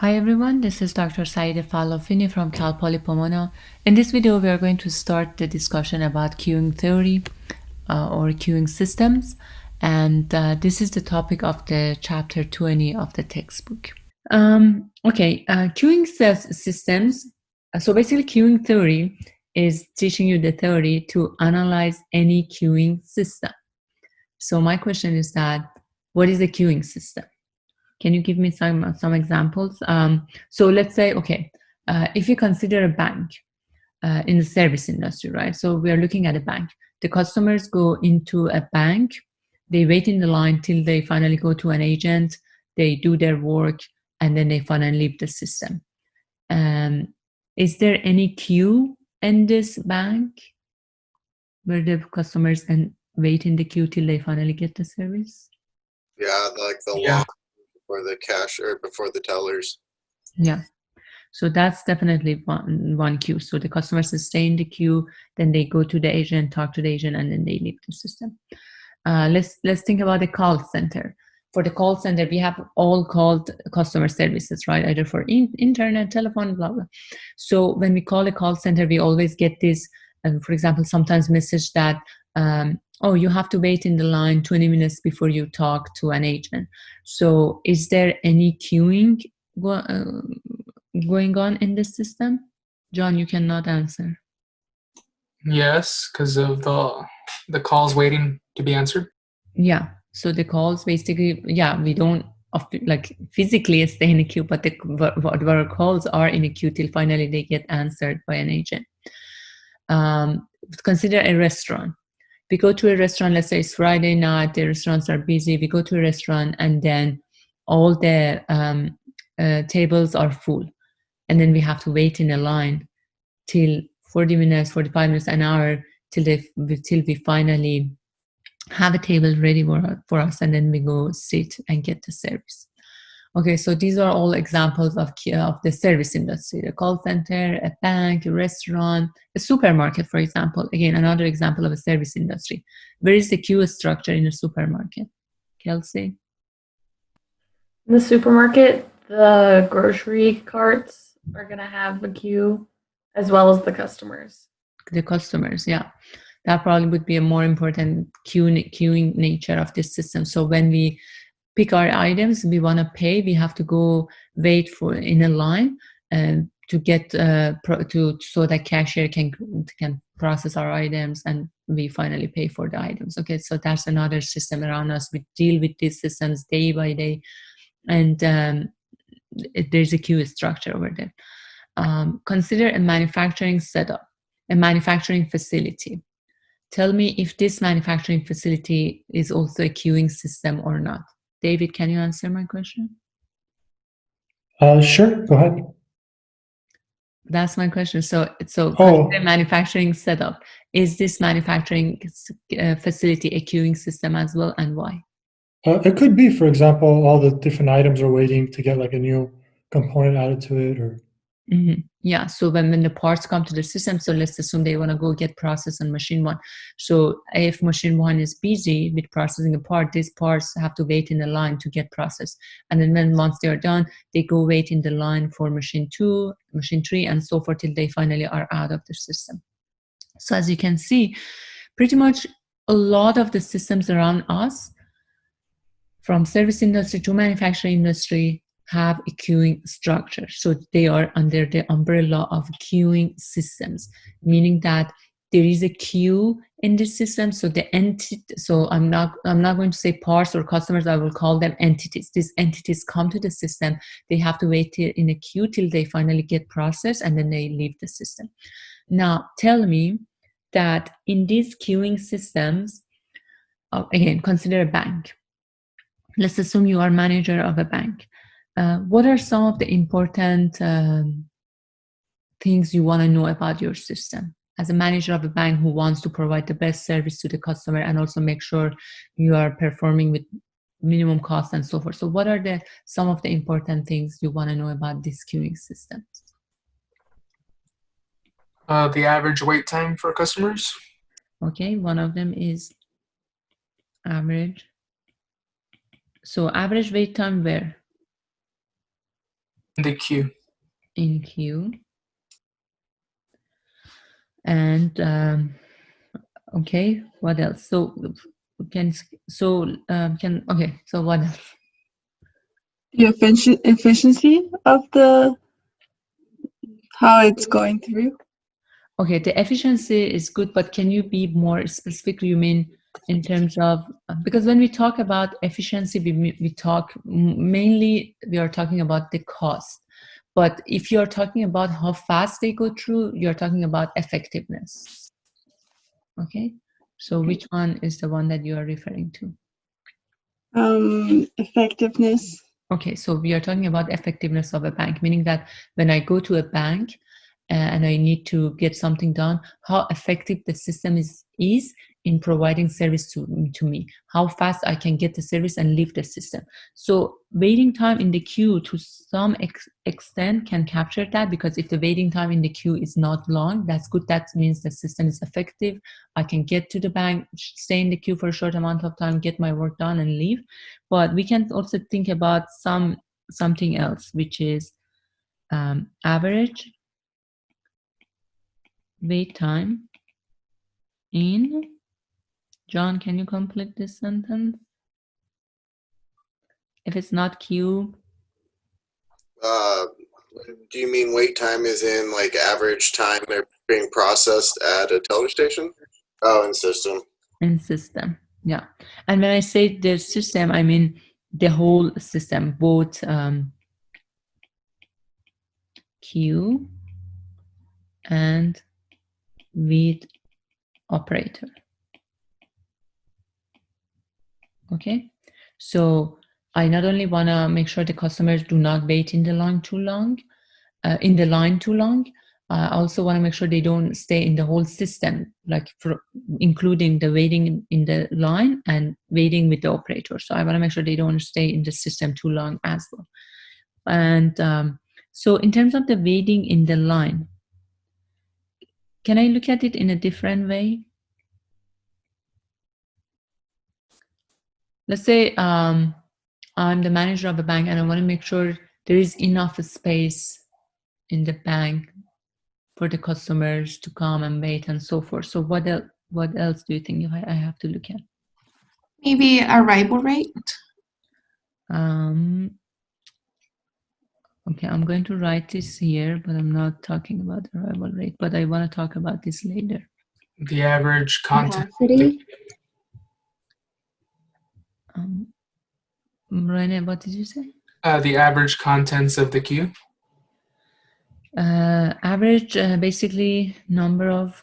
Hi everyone, this is Dr. Saeed Falafini from Cal Poly Pomona. In this video, we are going to start the discussion about queuing theory or queuing systems, and this is the topic of the chapter 20 of the textbook. Queuing systems. So basically, queuing theory is teaching you the theory to analyze any queuing system. So my question is that, what is a queuing system? Can you give me some examples? So let's say, if you consider a bank in the service industry, right? So we are looking at a bank. The customers go into a bank, they wait in the line till they finally go to an agent, they do their work, and then they finally leave the system. Is there any queue in this bank where the customers and wait in the queue till they finally get the service? Yeah, like the line before the cashier, before the tellers. Yeah. So that's definitely one queue. So the customers stay in the queue, then they go to the agent, talk to the agent, and then they leave the system. Let's think about the call center. For the call center, we have all called customer services, right? Either for internet, telephone, blah blah. So when we call a call center, we always get this, for example, sometimes message that, oh, you have to wait in the line 20 minutes before you talk to an agent. So is there any queuing going on in this system? John, you cannot answer. Yes, because of the calls waiting to be answered. Yeah. So the calls basically, yeah, we don't like physically stay in a queue, but our calls are in a queue till finally they get answered by an agent. Consider a restaurant. We go to a restaurant, let's say it's Friday night, the restaurants are busy. We go to a restaurant and then all the tables are full. And then we have to wait in a line till 40 minutes, 45 minutes, an hour, till we finally have a table ready for us, and then we go sit and get the service. Okay, so these are all examples of the service industry: a call center, a bank, a restaurant, a supermarket, for example. Again, another example of a service industry. Where is the queue structure in a supermarket? Kelsey? In the supermarket, the grocery carts are going to have a queue as well as the customers. The customers, yeah. That probably would be a more important queuing nature of this system. So when we pick our items, we want to pay, we have to go wait for in a line to get so that cashier can process our items and we finally pay for the items. Okay, so that's another system around us. We deal with these systems day by day, and there's a queue structure over there. Consider a manufacturing setup, a manufacturing facility. Tell me if this manufacturing facility is also a queuing system or not. David, can you answer my question? Sure, go ahead. That's my question. So consider manufacturing setup. Is this manufacturing facility a queuing system as well, and why? It could be, for example, all the different items are waiting to get like a new component added to it, or Yeah, so when the parts come to the system, so let's assume they want to go get processed on machine one. So if machine one is busy with processing a part, these parts have to wait in the line to get processed. And then once they are done, they go wait in the line for machine two, machine three, and so forth till they finally are out of the system. So as you can see, pretty much a lot of the systems around us, from service industry to manufacturing industry, have a queuing structure. So they are under the umbrella of queuing systems, meaning that there is a queue in this system. So so I'm not going to say parts or customers, I will call them entities. These entities come to the system, they have to wait in a queue till they finally get processed, and then they leave the system. Now tell me that in these queuing systems, again, consider a bank. Let's assume you are manager of a bank. What are some of the important things you want to know about your system as a manager of a bank who wants to provide the best service to the customer and also make sure you are performing with minimum cost and so forth? So what are some of the important things you want to know about this queuing system? The average wait time for customers. Okay, one of them is average. So average wait time where? The queue. In queue. And okay, what else? So can okay, so what else? The efficiency of the how it's going through. Okay, the efficiency is good, but can you be more specific? You mean in terms of, because when we talk about efficiency, we talk mainly, we are talking about the cost. But if you're talking about how fast they go through, you're talking about effectiveness. Okay, so which one is the one that you are referring to? Effectiveness. Okay, so we are talking about effectiveness of a bank, meaning that when I go to a bank and I need to get something done, how effective the system is in providing service to me, how fast I can get the service and leave the system. So waiting time in the queue to some extent can capture that, because if the waiting time in the queue is not long, that's good. That means the system is effective. I can get to the bank, stay in the queue for a short amount of time, get my work done and leave. But we can also think about something else, which is average wait time in, John, can you complete this sentence? If it's not queue. Do you mean wait time is in like average time they're being processed at a teller station? Oh, in system. In system, yeah. And when I say the system, I mean the whole system, both queue and wait operator. Okay, so I not only want to make sure the customers do not wait in the line too long, I also want to make sure they don't stay in the whole system, like including the waiting in the line and waiting with the operator. So I want to make sure they don't stay in the system too long as well. And so in terms of the waiting in the line, can I look at it in a different way? Let's say I'm the manager of a bank and I want to make sure there is enough space in the bank for the customers to come and wait and so forth. So what else do you think I have to look at? Maybe arrival rate. Okay, I'm going to write this here, but I'm not talking about arrival rate, but I want to talk about this later. The average content. Capacity. Rene, what did you say? The average contents of the queue. Average, basically number of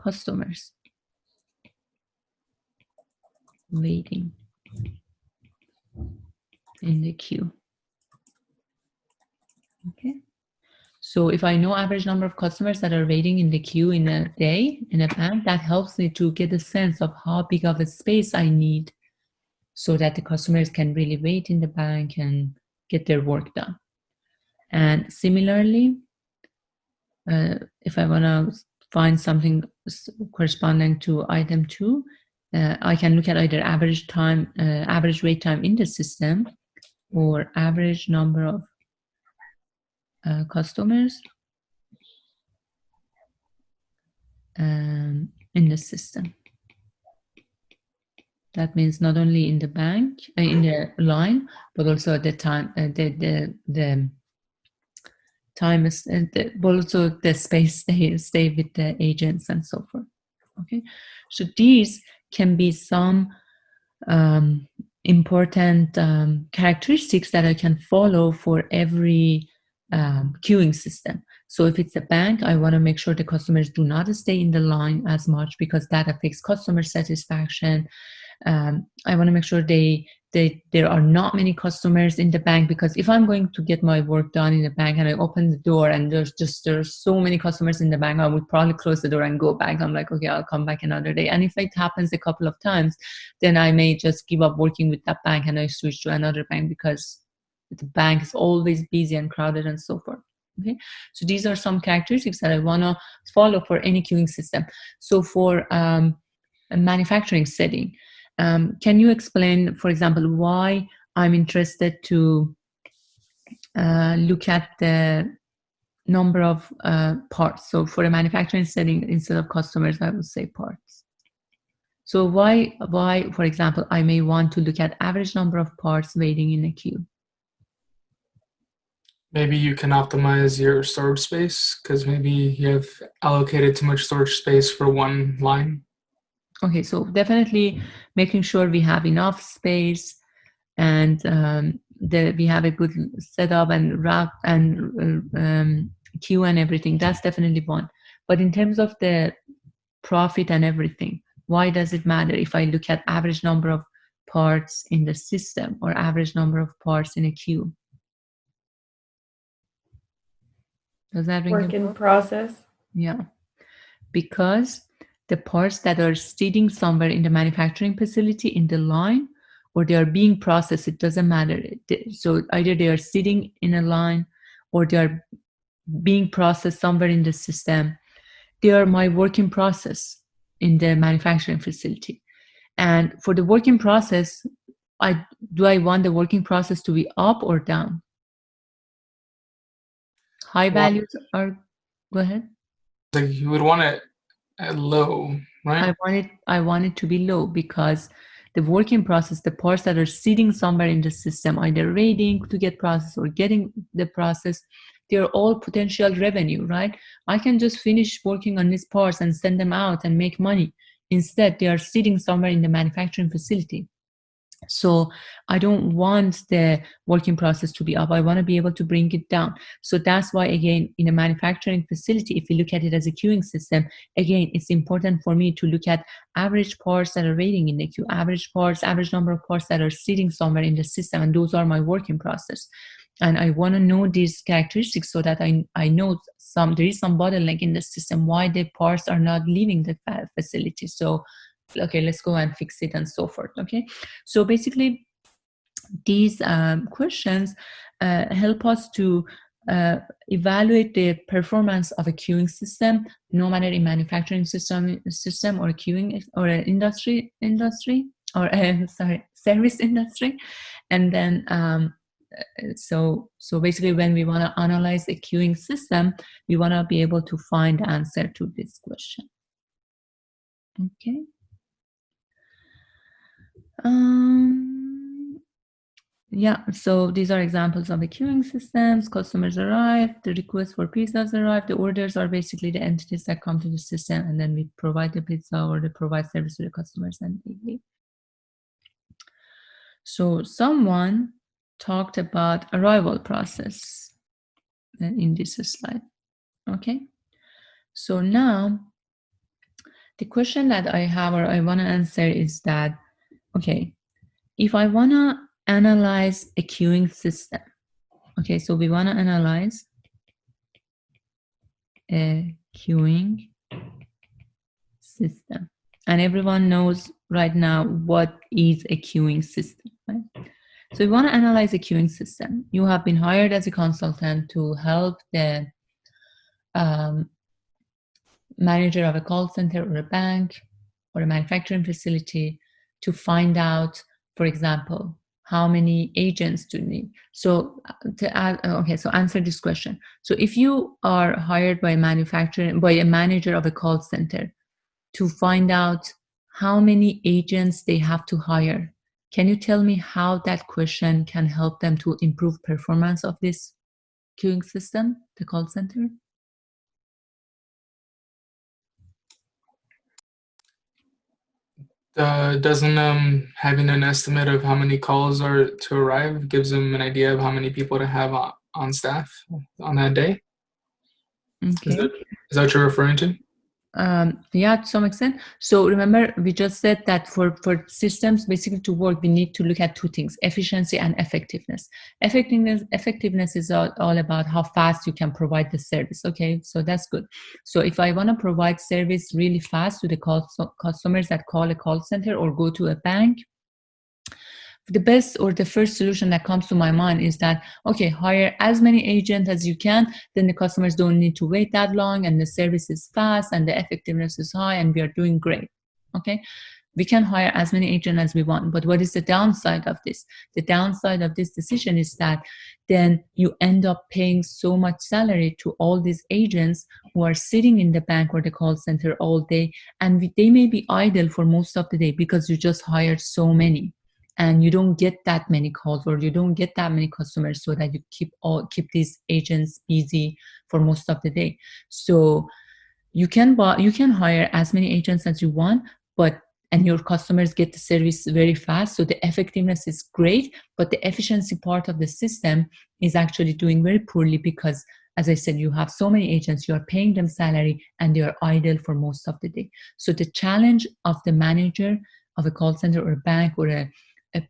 customers waiting in the queue. Okay, so if I know average number of customers that are waiting in the queue in a day in a bank, that helps me to get a sense of how big of a space I need so that the customers can really wait in the bank and get their work done. And similarly, if I want to find something corresponding to item 2, I can look at either average wait time in the system or average number of customers in the system. That means not only in the bank, in the line, but also at the time, the time is, but also the space stay with the agents and so forth. Okay, so these can be some important characteristics that I can follow for every queuing system. So if it's a bank, I want to make sure the customers do not stay in the line as much because that affects customer satisfaction. I want to make sure there are not many customers in the bank, because if I'm going to get my work done in the bank and I open the door and there's so many customers in the bank, I would probably close the door and go back. I'm like, okay, I'll come back another day. And if it happens a couple of times, then I may just give up working with that bank and I switch to another bank because the bank is always busy and crowded and so forth. Okay, so these are some characteristics that I want to follow for any queuing system. So for a manufacturing setting, can you explain, for example, why I'm interested to look at the number of parts. So for a manufacturing setting, instead of customers, I would say parts. So why, for example, I may want to look at average number of parts waiting in a queue. Maybe you can optimize your storage space because maybe you have allocated too much storage space for one line. Okay, so definitely making sure we have enough space and that we have a good setup and wrap and queue and everything. That's definitely one. But in terms of the profit and everything, why does it matter if I look at average number of parts in the system or average number of parts in a queue? Does that ring a Work in bell? process. Yeah, because the parts that are sitting somewhere in the manufacturing facility in the line, or they are being processed, it doesn't matter. So either they are sitting in a line or they are being processed somewhere in the system. They are my work in process in the manufacturing facility. And for the working process, do I want the working process to be up or down? High values are, go ahead. Like you would want it at low, right? I want it to be low because the working process, the parts that are sitting somewhere in the system, either waiting to get processed or getting the process, they're all potential revenue, right? I can just finish working on these parts and send them out and make money. Instead, they are sitting somewhere in the manufacturing facility. So I don't want the working process to be up. I want to be able to bring it down. So that's why, again, in a manufacturing facility, if you look at it as a queuing system, again, it's important for me to look at average parts that are waiting in the queue, average number of parts that are sitting somewhere in the system, and those are my working process. And I want to know these characteristics so that I know there is some bottleneck in the system, why the parts are not leaving the facility. So okay, let's go and fix it and so forth. Okay, so basically these questions help us to evaluate the performance of a queuing system, no matter in manufacturing system or queuing or an industry or service industry. And then so basically when we want to analyze a queuing system, we want to be able to find the answer to this question. Okay. Yeah, so these are examples of the queuing systems. Customers arrive, the requests for pizzas arrive, the orders are basically the entities that come to the system, and then we provide the pizza or they provide service to the customers and they leave. So someone talked about arrival process in this slide. Okay, so now the question that I have or I want to answer is that, okay, if I want to analyze a queuing system, okay, so we want to analyze a queuing system, and everyone knows right now what is a queuing system, right? So we want to analyze a queuing system. You have been hired as a consultant to help the manager of a call center or a bank or a manufacturing facility to find out, for example, how many agents do you need? So so answer this question. So if you are hired by a manager of a call center to find out how many agents they have to hire, can you tell me how that question can help them to improve performance of this queuing system, the call center? Doesn't having an estimate of how many calls are to arrive gives them an idea of how many people to have on staff on that day? Okay. Is that what you're referring to? Yeah, to some extent. So remember, we just said that for systems basically to work, we need to look at two things: efficiency and effectiveness. Effectiveness is all about how fast you can provide the service. Okay, so that's good. So if I want to provide service really fast to the customers that call a call center or go to a bank, the best or the first solution that comes to my mind is that, okay, hire as many agents as you can, then the customers don't need to wait that long and the service is fast and the effectiveness is high and we are doing great. Okay, We can hire as many agents as we want, but what is the downside of this? The downside of this decision is that then you end up paying so much salary to all these agents who are sitting in the bank or the call center all day, and they may be idle for most of the day because you just hired so many, and you don't get that many calls or you don't get that many customers, so that you keep these agents busy for most of the day. So you can hire as many agents as you want, and your customers get the service very fast. So the effectiveness is great, but the efficiency part of the system is actually doing very poorly because, as I said, you have so many agents, you are paying them salary, and they are idle for most of the day. So the challenge of the manager of a call center or a bank or a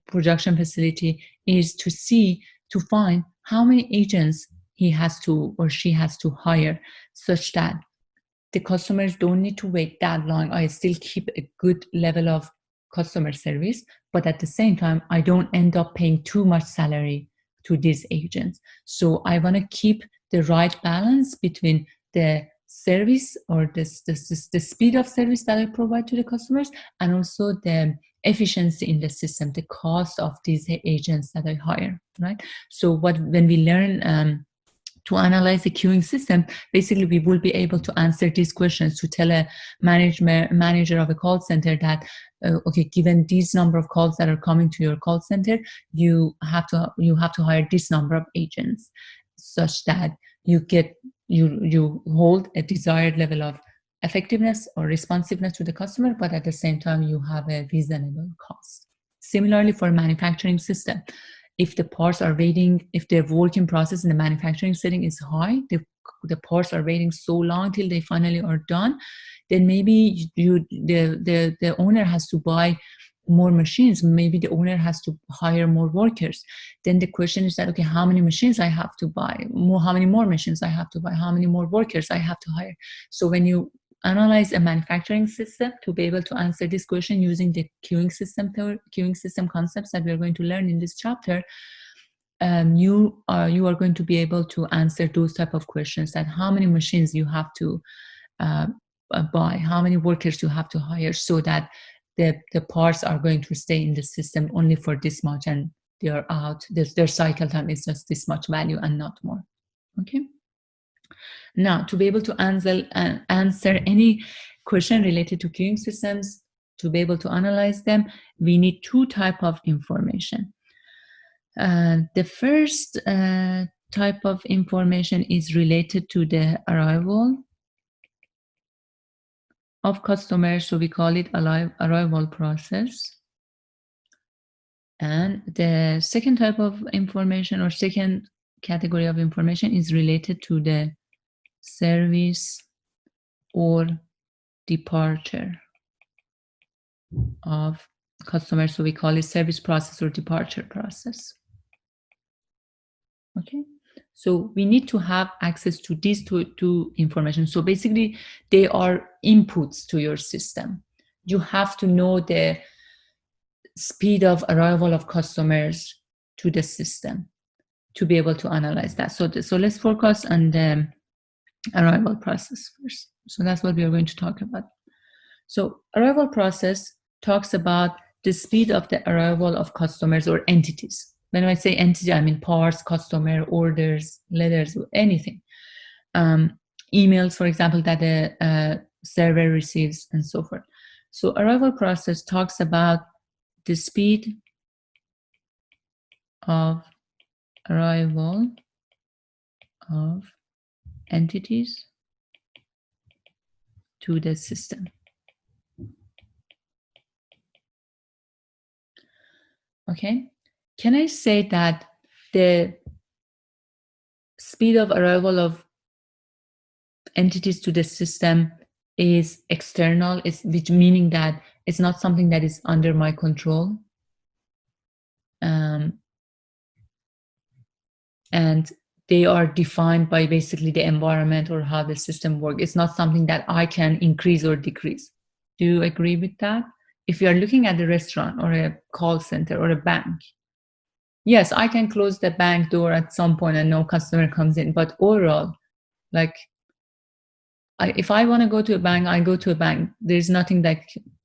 production facility is to find how many agents he has to or she has to hire, such that the customers don't need to wait that long. I still keep a good level of customer service, but at the same time, I don't end up paying too much salary to these agents. So I want to keep the right balance between the service or the speed of service that I provide to the customers, and also the efficiency in the system, the cost of these agents that I hire, right? So when we learn to analyze the queuing system, basically we will be able to answer these questions, to tell a manager of a call center that, okay, given these number of calls that are coming to your call center, you have to hire this number of agents, such that you hold a desired level of effectiveness or responsiveness to the customer, but at the same time you have a reasonable cost. Similarly for manufacturing system, if the parts are waiting, if the work in process in the manufacturing setting is high, the parts are waiting so long till they finally are done, then maybe the owner has to buy more machines. Maybe the owner has to hire more workers. Then the question is that, okay, how many machines I have to buy? How many more machines I have to buy? How many more workers I have to hire? So when you analyze a manufacturing system, to be able to answer this question using the queuing system concepts that we are going to learn in this chapter, you are going to be able to answer those type of questions, that how many machines you have to buy, how many workers you have to hire, so that the parts are going to stay in the system only for this much, and they are out. Their cycle time is just this much value and not more. Okay. Now, to be able to answer any question related to queuing systems, to be able to analyze them, we need two types of information. The first type of information is related to the arrival of customers, so we call it arrival process. And the second type of information, or second category of information, is related to the service or departure of customers, so we call it service process or departure process. Okay, so we need to have access to these two information. So basically they are inputs to your system. You have to know the speed of arrival of customers to the system to be able to analyze that. So let's focus on the arrival process first. So that's what we are going to talk about. So arrival process talks about the speed of the arrival of customers or entities. When I say entity, I mean parts, customer, orders, letters, anything. Emails, for example, that a server receives, and so forth. So arrival process talks about the speed of arrival of entities to the system. Okay, can I say that the speed of arrival of entities to the system is external, which meaning that it's not something that is under my control, and they are defined by basically the environment or how the system works. It's not something that I can increase or decrease. Do you agree with that? If you are looking at a restaurant or a call center or a bank, yes, I can close the bank door at some point and no customer comes in, but overall, like, if I want to go to a bank, I go to a bank. There's nothing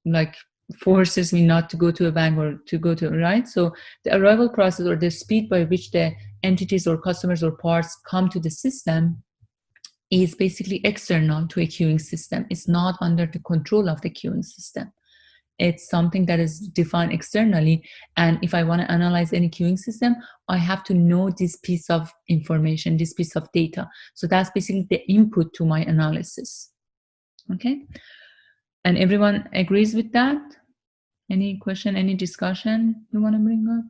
like forces me not to go to a bank or to go to, right? So the arrival process, or the speed by which the entities or customers or parts come to the system, is basically external to a queuing system. It's not under the control of the queuing system. It's something that is defined externally. And if I want to analyze any queuing system, I have to know this piece of information, this piece of data. So that's basically the input to my analysis. Okay? And everyone agrees with that? Any question, any discussion you want to bring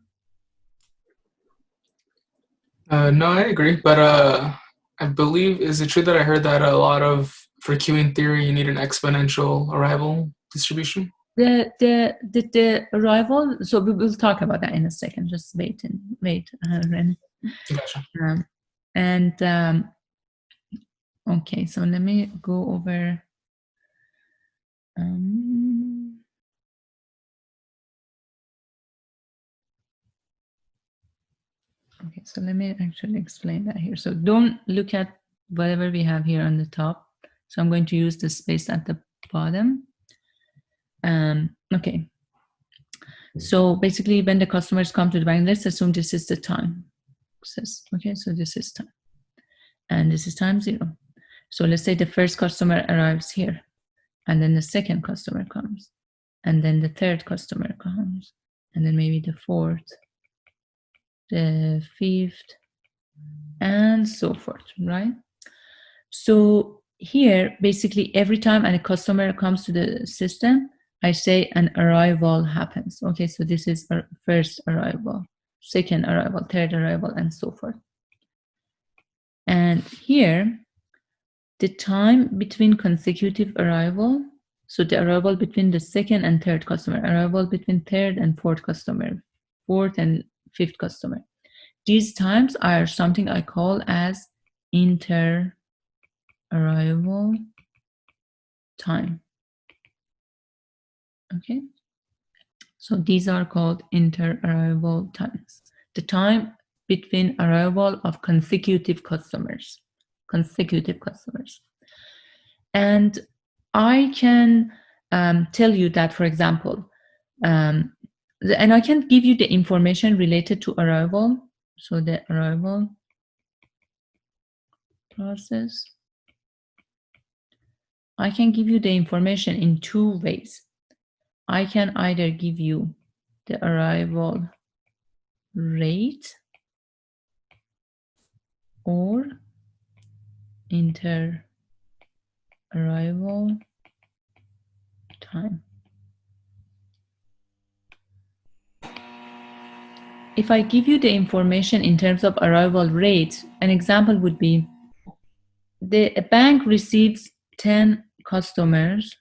up? No, I agree, but I believe, is it true that I heard that a lot of, for queuing theory, you need an exponential arrival distribution? The arrival, so we will talk about that in a second. Just wait, Ren. Gotcha. Okay, so let me go over. Okay, so let me actually explain that here. So don't look at whatever we have here on the top. So I'm going to use the space at the bottom. Okay. So basically, when the customers come to the bank, let's assume this is the time. Okay, so this is time. And this is time 0. So let's say the first customer arrives here, and then the second customer comes, and then the third customer comes, and then maybe the fourth, the fifth, and so forth, right? So here, basically, every time a customer comes to the system, I say an arrival happens. Okay, so this is our first arrival, second arrival, third arrival, and so forth. And here, the time between consecutive arrival, so the arrival between the second and third customer, arrival between third and fourth customer, fourth and fifth customer. These times are something I call as inter-arrival time. Okay, so these are called inter-arrival times. The time between arrival of consecutive customers. And I can tell you that, for example, and I can give you the information related to arrival. So the arrival process, I can give you the information in 2 ways. I can either give you the arrival rate or inter-arrival time. If I give you the information in terms of arrival rate, an example would be a bank receives 10 customers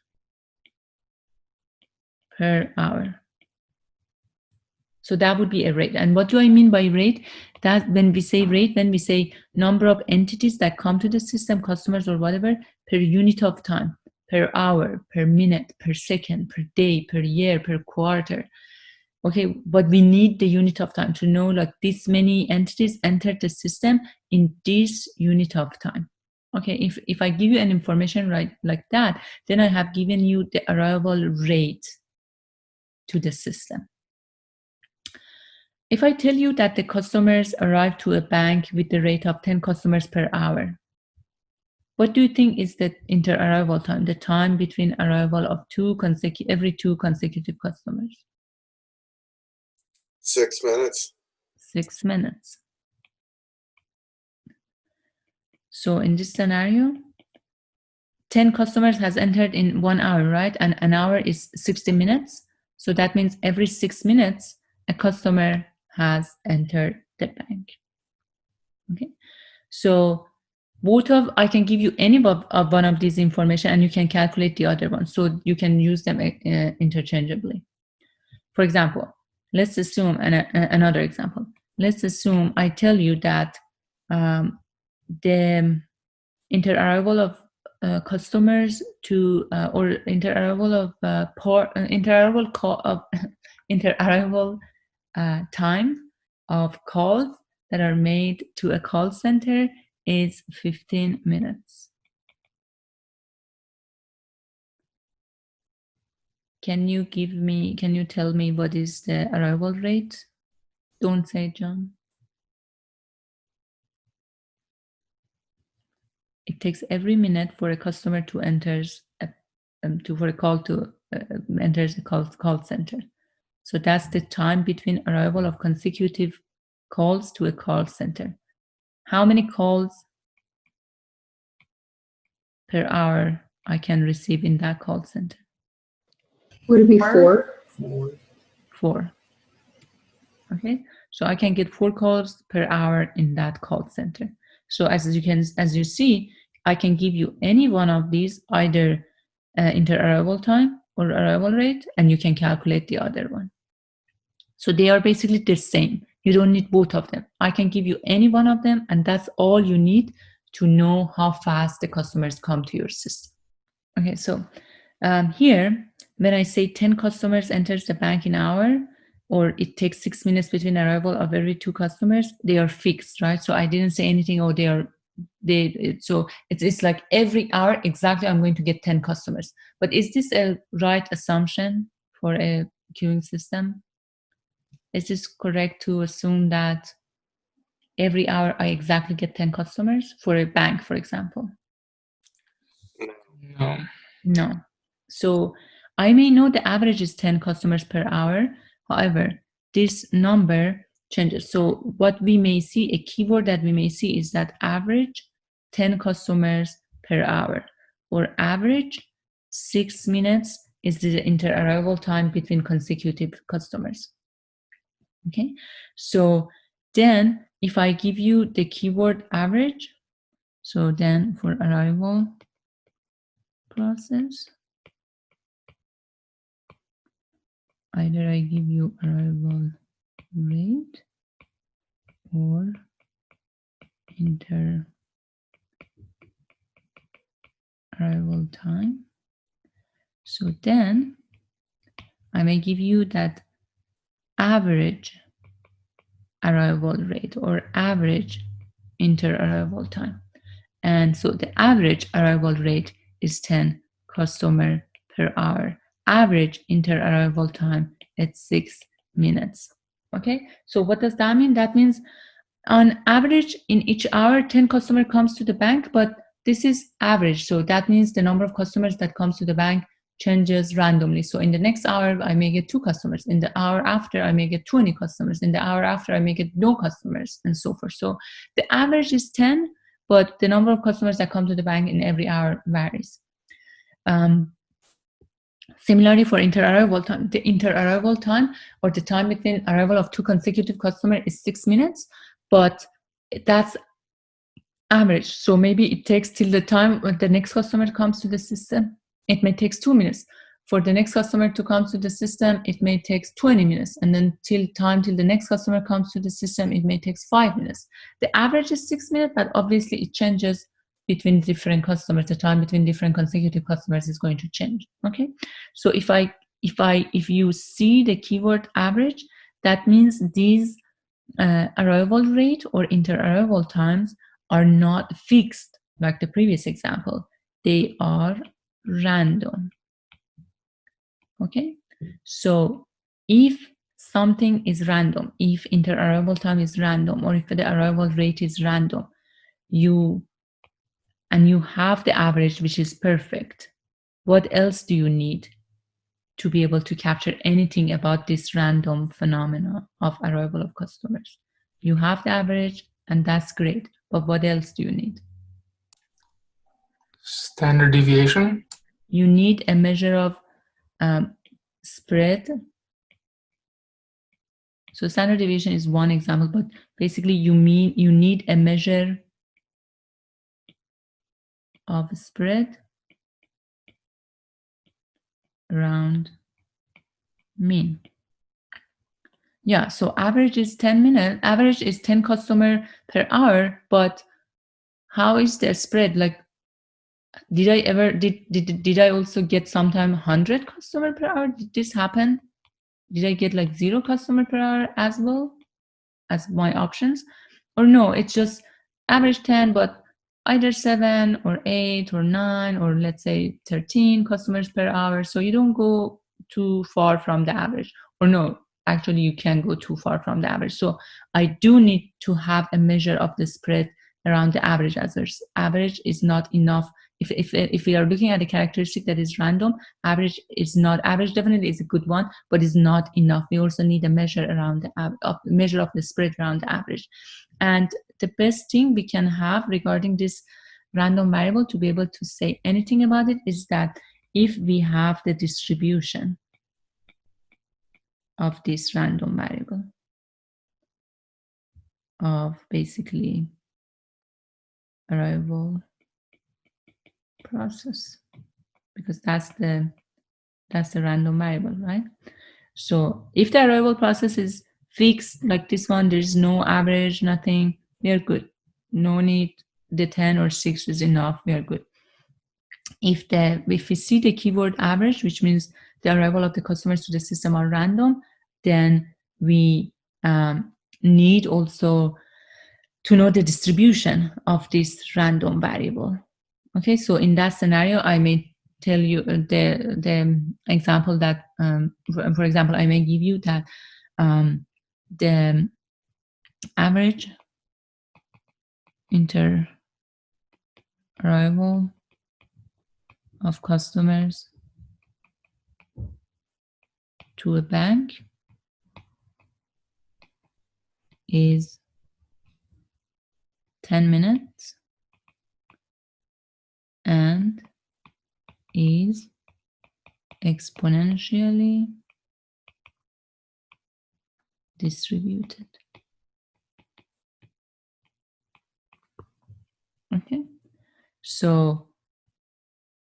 per hour. So that would be a rate. And what do I mean by rate? That when we say rate, when we say number of entities that come to the system, customers or whatever, per unit of time, per hour, per minute, per second, per day, per year, per quarter. Okay, but we need the unit of time to know like this many entities entered the system in this unit of time. Okay, if I give you an information right like that, then I have given you the arrival rate to the system. If I tell you that the customers arrive to a bank with the rate of 10 customers per hour, what do you think is the inter-arrival time, the time between arrival of every two consecutive customers? 6 minutes. 6 minutes. So in this scenario, 10 customers has entered in 1 hour, right? And an hour is 60 minutes. So that means every 6 minutes, a customer has entered the bank. Okay. So I can give you any of one of these information and you can calculate the other one. So you can use them interchangeably. For example, let's assume another example. Let's assume I tell you that the inter-arrival of customers to or inter-arrival of inter-arrival time of calls that are made to a call center is 15 minutes. Can you tell me what is the arrival rate? Don't say John. It takes every minute for a customer to enters for a call to enters a call center. So that's the time between arrival of consecutive calls to a call center. How many calls per hour I can receive in that call center? Would it be 4? 4. Okay, so I can get 4 calls per hour in that call center. So as you see, I can give you any one of these, either inter-arrival time or arrival rate, and you can calculate the other one. So they are basically the same. You don't need both of them. I can give you any one of them, and that's all you need to know how fast the customers come to your system. Okay, so here, when I say 10 customers enters the bank in an hour, or it takes 6 minutes between arrival of every 2 customers, they are fixed, right? So I didn't say anything, so it's like every hour exactly I'm going to get 10 customers. But is this a right assumption for a queuing system? Is this correct to assume that every hour I exactly get 10 customers for a bank, for example? No. No. So I may know the average is 10 customers per hour. However, this number changes. So what we may see, a keyword that we may see is that average 10 customers per hour, or average 6 minutes is the inter-arrival time between consecutive customers. Okay, so then if I give you the keyword average, so then for arrival process, either I give you arrival rate or inter-arrival time. So then I may give you that average arrival rate or average inter-arrival time. And so the average arrival rate is 10 customer per hour. Average inter-arrival time is 6 minutes. Okay, so what does that mean? That means on average in each hour, 10 customer comes to the bank, but this is average. So that means the number of customers that comes to the bank changes randomly. So in the next hour, I may get 2 customers. In the hour after, I may get 20 customers. In the hour after, I may get no customers, and so forth. So the average is 10, but the number of customers that come to the bank in every hour varies. Similarly, for inter-arrival time, the inter-arrival time, or the time between arrival of 2 consecutive customers, is 6 minutes, but that's average. So maybe it takes till the time when the next customer comes to the system, it may take 2 minutes. For the next customer to come to the system, it may take 20 minutes. And then till the next customer comes to the system, it may take 5 minutes. The average is 6 minutes, but obviously it changes between different customers. The time between different consecutive customers is going to change. Okay. So if you see the keyword average, that means these arrival rate or inter-arrival times are not fixed like the previous example. They are random. Okay, so if something is random, if inter-arrival time is random, or if the arrival rate is random, you have the average, which is perfect, what else do you need to be able to capture anything about this random phenomena of arrival of customers? You have the average, and that's great, but what else do you need? Standard deviation. You need a measure of spread. So standard deviation is one example, but basically you need a measure of spread around mean. Yeah, so average is 10 minutes, average is 10 customer per hour, but how is the spread? Like, did I also get sometime 100 customer per hour? Did this happen? Did I get like 0 customer per hour as well as my options? Or no, it's just average 10, but either 7 or 8 or 9 or let's say 13 customers per hour. So you don't go too far from the average, or no, actually you can go too far from the average. So I do need to have a measure of the spread around the average, as average is not enough. If we are looking at a characteristic that is random, average definitely is a good one, but is not enough. We also need a measure around the measure of the spread around the average. And the best thing we can have regarding this random variable to be able to say anything about it is that if we have the distribution of this random variable of basically arrival process, because that's the random variable, right? So if the arrival process is fixed like this one, there's no average, nothing, we are good. No need, the 10 or 6 is enough, we are good. If we see the keyword average, which means the arrival of the customers to the system are random, then we need also to know the distribution of this random variable. Okay, so in that scenario, I may tell you the example that, for example, I may give you that the average inter-arrival of customers to a bank is 10 minutes and is exponentially distributed. Okay, so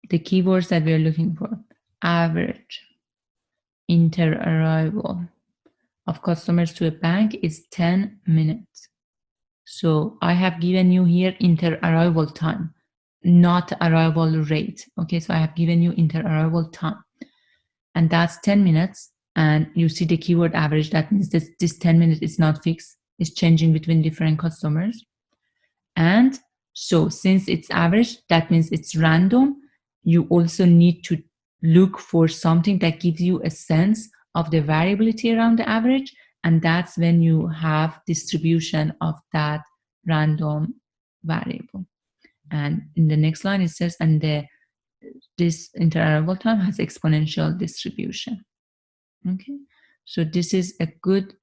the keywords that we're looking for: average inter-arrival of customers to a bank is 10 minutes. So I have given you here inter-arrival time, not arrival rate. Okay, so I have given you inter-arrival time, and that's 10 minutes. And you see the keyword average. That means this 10 minutes is not fixed. It's changing between different customers. And so since it's average, that means it's random. You also need to look for something that gives you a sense of the variability around the average. And that's when you have distribution of that random variable. And in the next line, it says, and this inter-arrival time has exponential distribution. Okay, so this is a good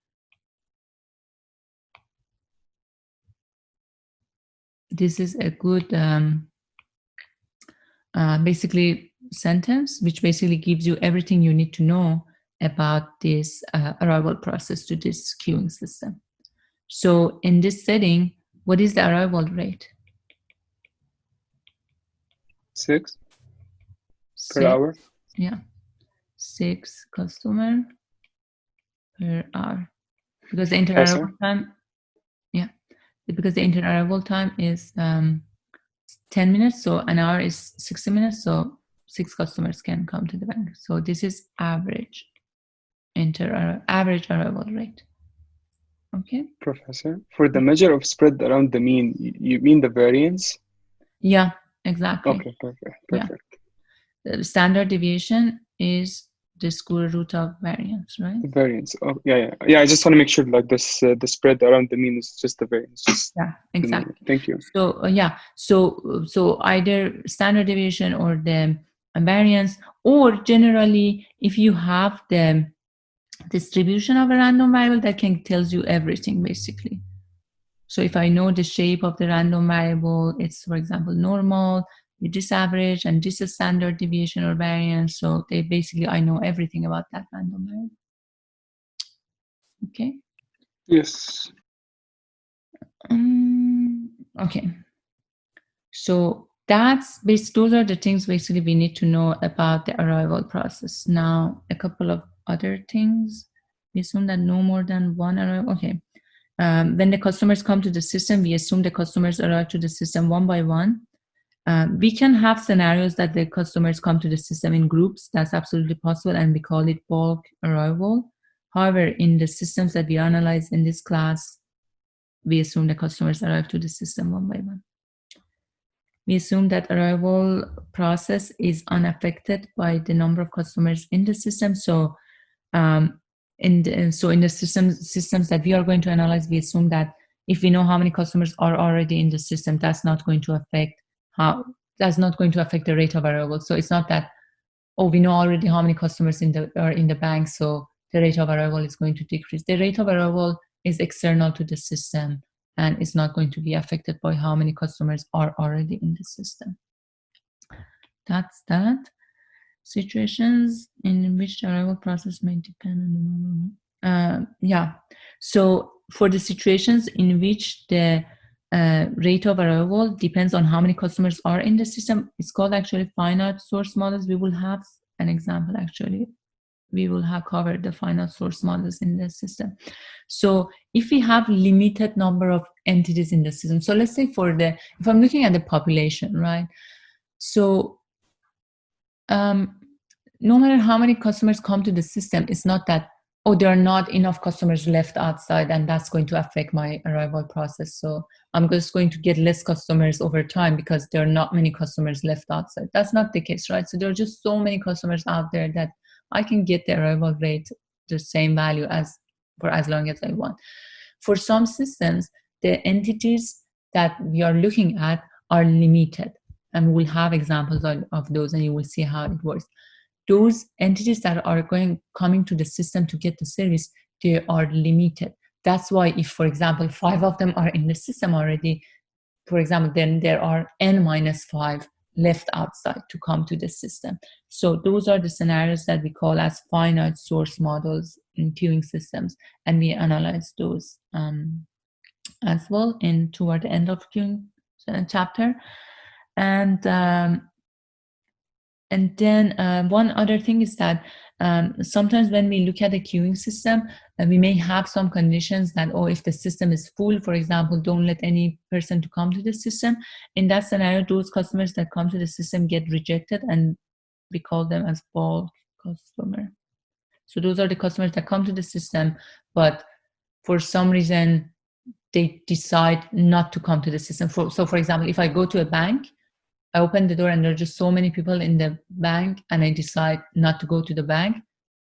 basically sentence, which basically gives you everything you need to know about this arrival process to this queuing system. So in this setting, what is the arrival rate? 6 per hour. Yeah, 6 customer per hour, because the inter-arrival time, because the inter-arrival time is 10 minutes, so an hour is 60 minutes, so 6 customers can come to the bank. So this is average arrival rate. Okay, Professor, for the measure of spread around the mean, you mean the variance? Yeah, exactly. Okay, perfect. Yeah. The standard deviation is the square root of variance, right? The variance. Oh, yeah. I just want to make sure, like this, the spread around the mean is just the variance. Yeah, exactly. Thank you. So so either standard deviation or the variance, or generally, if you have the distribution of a random variable, that can tells you everything basically. So if I know the shape of the random variable, it's, for example, normal, this average, and this is standard deviation or variance. So I know everything about that random variable. Okay. Yes. Okay. So those are the things basically we need to know about the arrival process. Now, a couple of other things. We assume that no more than one arrival. Okay. When the customers come to the system, we assume the customers arrive to the system one by one. We can have scenarios that the customers come to the system in groups. That's absolutely possible, and we call it bulk arrival. However, in the systems that we analyze in this class, we assume the customers arrive to the system one by one. we assume that arrival process is unaffected by the number of customers in the system. So in the systems that we are going to analyze, we assume that if we know how many customers are already in the system, that's not going to affect the rate of arrival. So it's not that, oh, we know already how many customers are in the bank, so the rate of arrival is going to decrease. The rate of arrival is external to the system and is not going to be affected by how many customers are already in the system. That's that. Situations in which the arrival process may depend on the yeah. So for the situations in which the rate of arrival depends on how many customers are in the system, it's called actually finite source models. We will have an example actually. We will have covered the finite source models in the system. So if we have limited number of entities in the system, so let's say if I'm looking at the population, right? So no matter how many customers come to the system, it's not that, oh, there are not enough customers left outside and that's going to affect my arrival process. So I'm just going to get less customers over time because there are not many customers left outside. That's not the case, right? So there are just so many customers out there that I can get the arrival rate the same value for as long as I want. For some systems, the entities that we are looking at are limited. And we'll have examples of those and you will see how it works. Those entities that are coming to the system to get the service, they are limited. That's why if, for example, 5 of them are in the system already, for example, then there are n-5 left outside to come to the system. So those are the scenarios that we call as finite source models in queuing systems. And we analyze those as well toward the end of queuing chapter. And then one other thing is that sometimes when we look at the queuing system, we may have some conditions that, oh, if the system is full, for example, don't let any person to come to the system. In that scenario, those customers that come to the system get rejected and we call them as bulk customer. So those are the customers that come to the system, but for some reason, they decide not to come to the system. So for example, if I go to a bank, I open the door and there are just so many people in the bank and I decide not to go to the bank,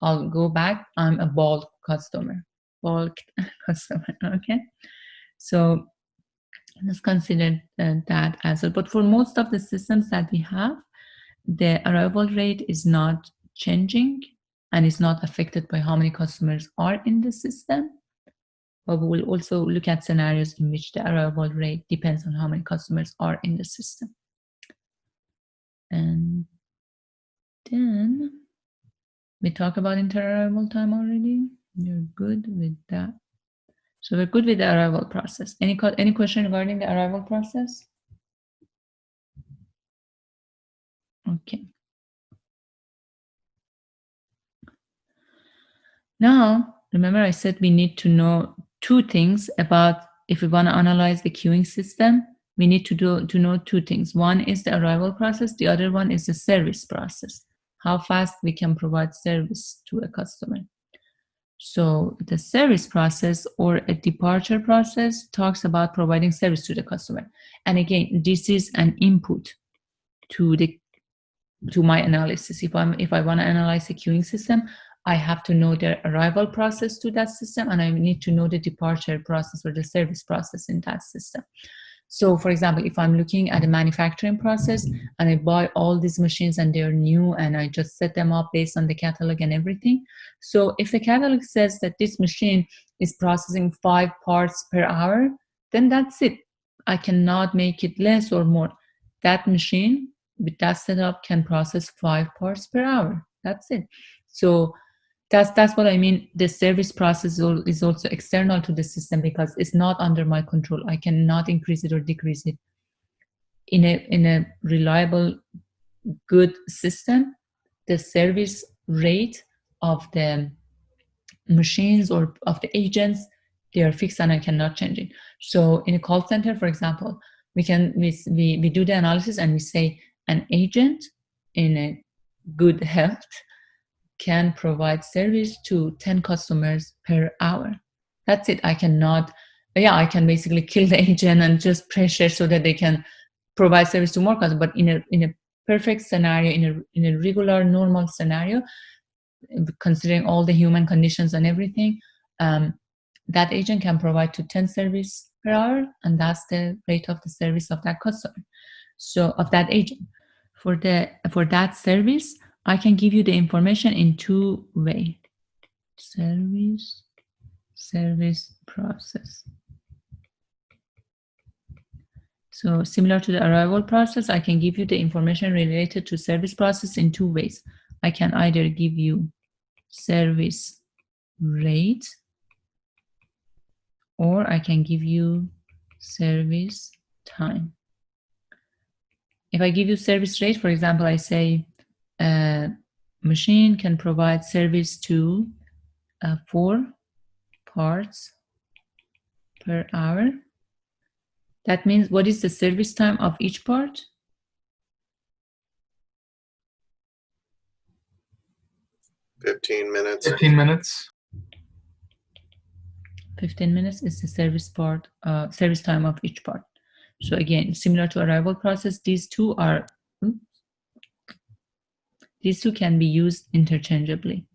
I'll go back, I'm a bulk customer, okay? So let's consider that as well. But for most of the systems that we have, the arrival rate is not changing and is not affected by how many customers are in the system. But we will also look at scenarios in which the arrival rate depends on how many customers are in the system. And then we talk about inter-arrival time already. You're good with that. So we're good with the arrival process. Any question regarding the arrival process? Okay. Now, remember I said we need to know 2 things about if we want to analyze the queuing system. We need to know 2 things. One is the arrival process. The other one is the service process. How fast we can provide service to a customer. So the service process or a departure process talks about providing service to the customer. And again, this is an input to my analysis. If I want to analyze a queuing system, I have to know the arrival process to that system, and I need to know the departure process or the service process in that system. So for example, if I'm looking at a manufacturing process and I buy all these machines and they're new and I just set them up based on the catalog and everything. So if the catalog says that this machine is processing 5 parts per hour, then that's it. I cannot make it less or more. That machine with that setup can process 5 parts per hour. That's it. So that's what I mean. The service process is also external to the system because it's not under my control. I cannot increase it or decrease it. In a reliable, good system, the service rate of the machines or of the agents, they are fixed and I cannot change it. So in a call center, for example, we do the analysis and we say an agent in a good health can provide service to 10 customers per hour. That's it. I can basically kill the agent and just pressure so that they can provide service to more customers. But in a perfect scenario, in a regular normal scenario, considering all the human conditions and everything, that agent can provide to 10 service per hour, and that's the rate of the service of that customer. So of that agent. For that service, I can give you the information in two ways. Service process. So similar to the arrival process, I can give you the information related to service process in two ways. I can either give you service rate, or I can give you service time. If I give you service rate, for example, I say machine can provide service to 4 parts per hour. That means what is the service time of each part? 15 minutes. 15 minutes. 15 minutes is the service time of each part. So again, similar to arrival process, these two can be used interchangeably.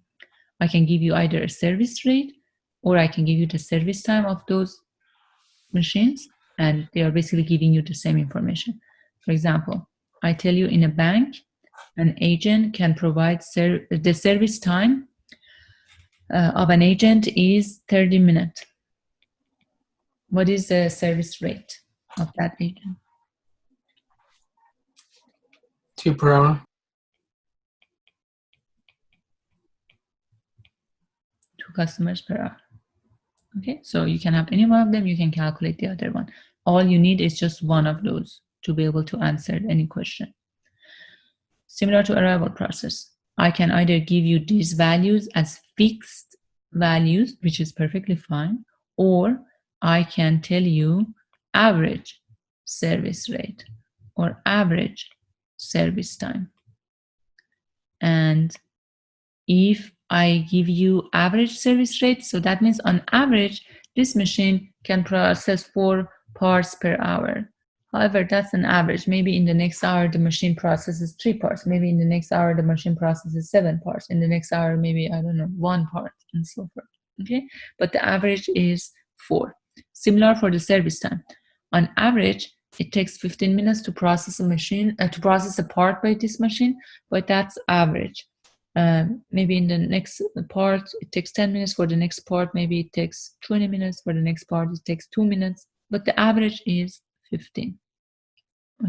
I can give you either a service rate, or I can give you the service time of those machines, and they are basically giving you the same information. For example, I tell you in a bank, an agent can provide the service time of an agent is 30 minutes. What is the service rate of that agent? 2 per hour. 2 customers per hour. Okay, so you can have any one of them, you can calculate the other one. All you need is just one of those to be able to answer any question. Similar to arrival process, I can either give you these values as fixed values, which is perfectly fine, or I can tell you average service rate or average service time. And if I give you average service rate, so that means on average, this machine can process 4 parts per hour. However, that's an average. Maybe in the next hour, the machine processes 3 parts. Maybe in the next hour, the machine processes 7 parts. In the next hour, maybe, I don't know, 1 part, and so forth. Okay, but the average is 4. Similar for the service time. On average, it takes 15 minutes to process to process a part by this machine, but that's average. Maybe in the next part, it takes 10 minutes. For the next part, maybe it takes 20 minutes. For the next part, it takes 2 minutes. But the average is 15.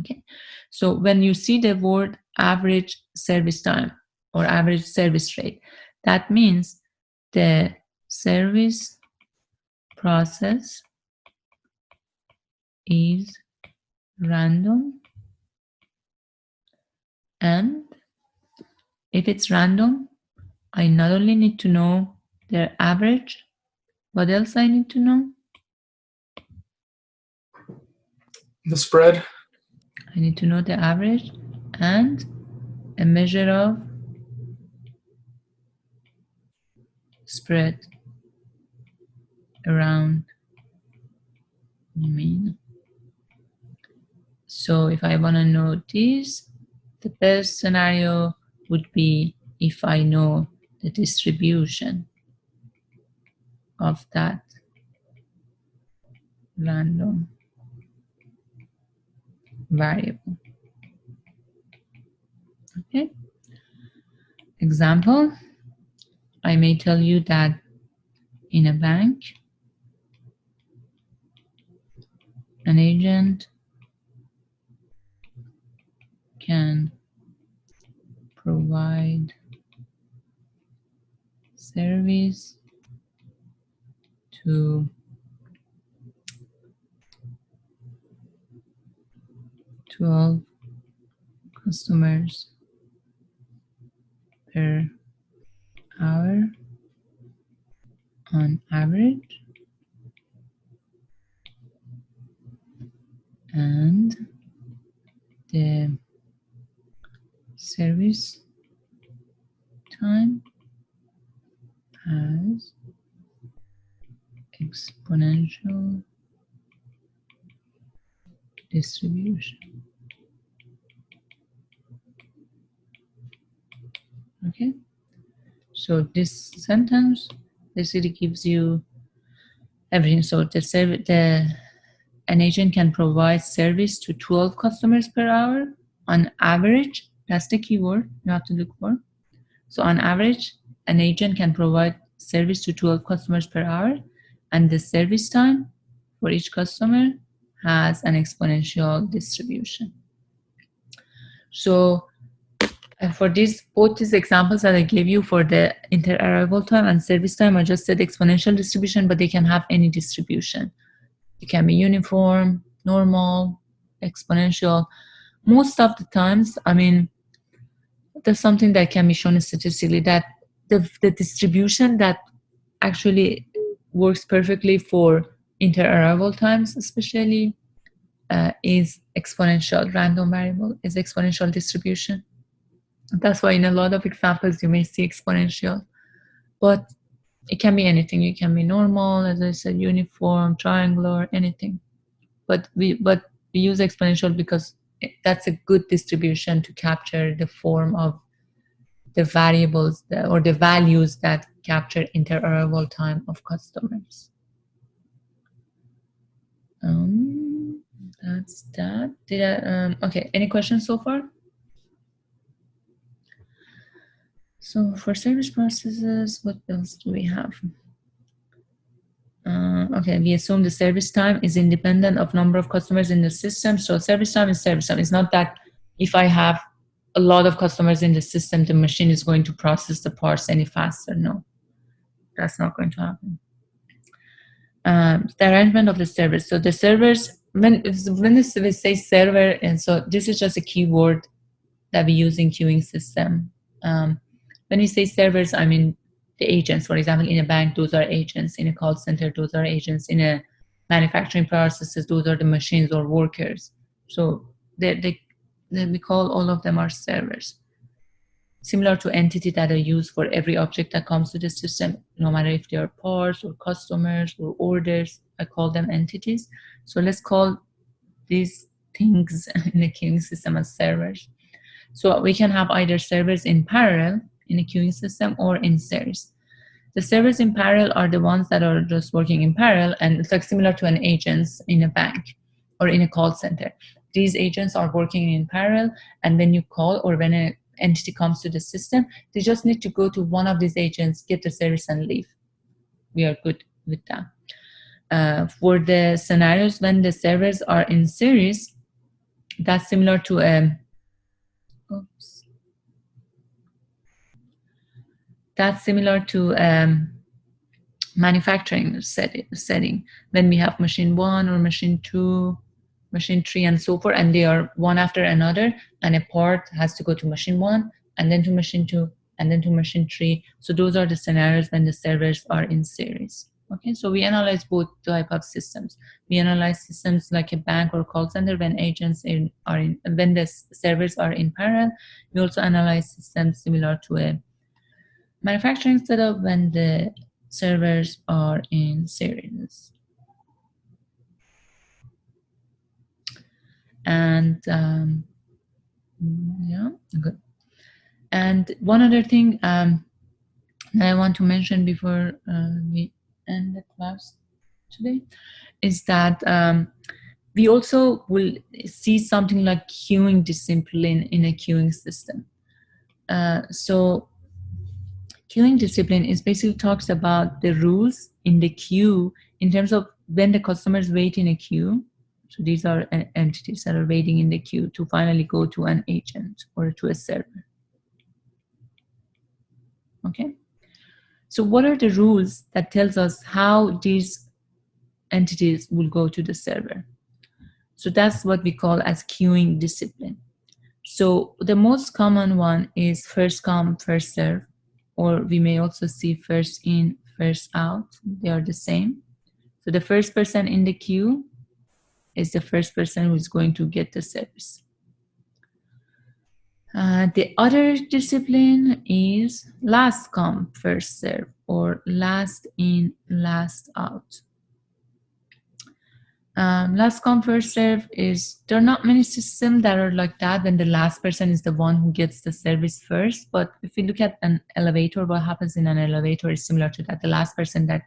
Okay, so when you see the word average service time or average service rate, that means the service process is random, and if it's random, I not only need to know their average, what else I need to know? The spread. I need to know the average and a measure of spread around mean. So if I want to know this, the best scenario would be if I know the distribution of that random variable. Okay. Example, I may tell you that in a bank, an agent can provide service to 12 customers per hour on average, and the service time has exponential distribution. Okay, so this sentence basically gives you everything. So an agent can provide service to 12 customers per hour on average. That's the keyword you have to look for. So on average, an agent can provide service to 12 customers per hour, and the service time for each customer has an exponential distribution. So for both these examples that I gave you for the inter-arrival time and service time, I just said exponential distribution, but they can have any distribution. It can be uniform, normal, exponential. Most of the times, I mean, there's something that can be shown statistically that the distribution that actually works perfectly for inter-arrival times, especially, is exponential. Random variable is exponential distribution. That's why in a lot of examples you may see exponential, but it can be anything. It can be normal, as I said, uniform, triangular, anything. But we use exponential because that's a good distribution to capture the form of the variables or the values that capture inter-arrival time of customers. That's that. Okay, any questions so far? So for service processes, what else do we have? Okay, we assume the service time is independent of number of customers in the system. So service time is service time. It's not that if I have a lot of customers in the system, the machine is going to process the parts any faster. No, that's not going to happen. The arrangement of the servers. So the servers, when we say server, and so this is just a keyword that we use in queuing system. When we say servers, I mean the agents. For example, in a bank, those are agents. In a call center, those are agents. In a manufacturing processes, those are the machines or workers. So we call all of them are servers. Similar to entity that are used for every object that comes to the system, no matter if they are parts or customers or orders, I call them entities. So let's call these things in the queuing system as servers. So we can have either servers in parallel in a queuing system or in series. The servers in parallel are the ones that are just working in parallel, and it's like similar to an agent in a bank or in a call center. These agents are working in parallel, and when you call or when an entity comes to the system, they just need to go to one of these agents, get the service, and leave. We are good with that. For the scenarios when the servers are in series, that's similar to a manufacturing setting when we have machine 1 or machine 2, machine 3, and so forth, and they are one after another, and a part has to go to machine 1 and then to machine 2 and then to machine 3. So those are the scenarios when the servers are in series. Okay, so we analyze both type of systems. We analyze systems like a bank or call center when when the servers are in parallel. We also analyze systems similar to a manufacturing setup when the servers are in series. And yeah, good. And one other thing that I want to mention before we end the class today is that we also will see something like queuing discipline in a queuing system. So queuing discipline is basically talks about the rules in the queue in terms of when the customers wait in a queue. So these are entities that are waiting in the queue to finally go to an agent or to a server. Okay. So what are the rules that tells us how these entities will go to the server? So that's what we call as queuing discipline. So the most common one is first come, first serve, or we may also see first in, first out. They are the same. So the first person in the queue is the first person who is going to get the service. The other discipline is last come, first serve, or last in, last out. Last come first serve is, there are not many systems that are like that when the last person is the one who gets the service first. But if you look at an elevator, what happens in an elevator is similar to that. The last person that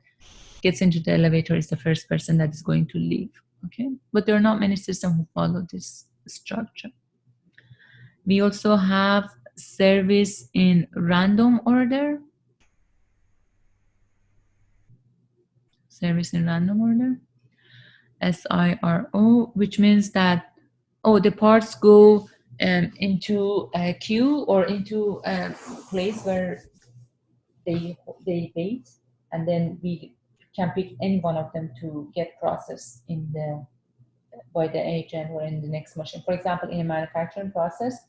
gets into the elevator is the first person that is going to leave. Okay, but there are not many systems who follow this structure. We also have service in random order. Service in random order. SIRO, which means that, oh, the parts go into a queue or into a place where they wait, and then we can pick any one of them to get processed in the by the agent or in the next machine. For example, in a manufacturing process,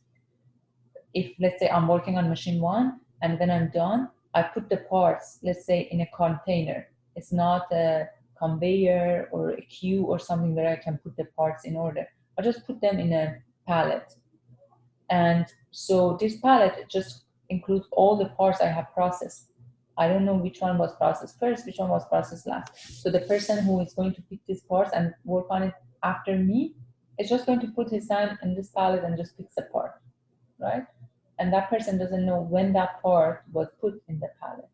if let's say I'm working on machine 1 and when I'm done, I put the parts, let's say, in a container. It's not a conveyor or a queue or something where I can put the parts in order. I just put them in a pallet. And so this pallet just includes all the parts I have processed. I don't know which one was processed first, which one was processed last. So the person who is going to pick these parts and work on it after me is just going to put his hand in this pallet and just picks the part, right? And that person doesn't know when that part was put in the pallet.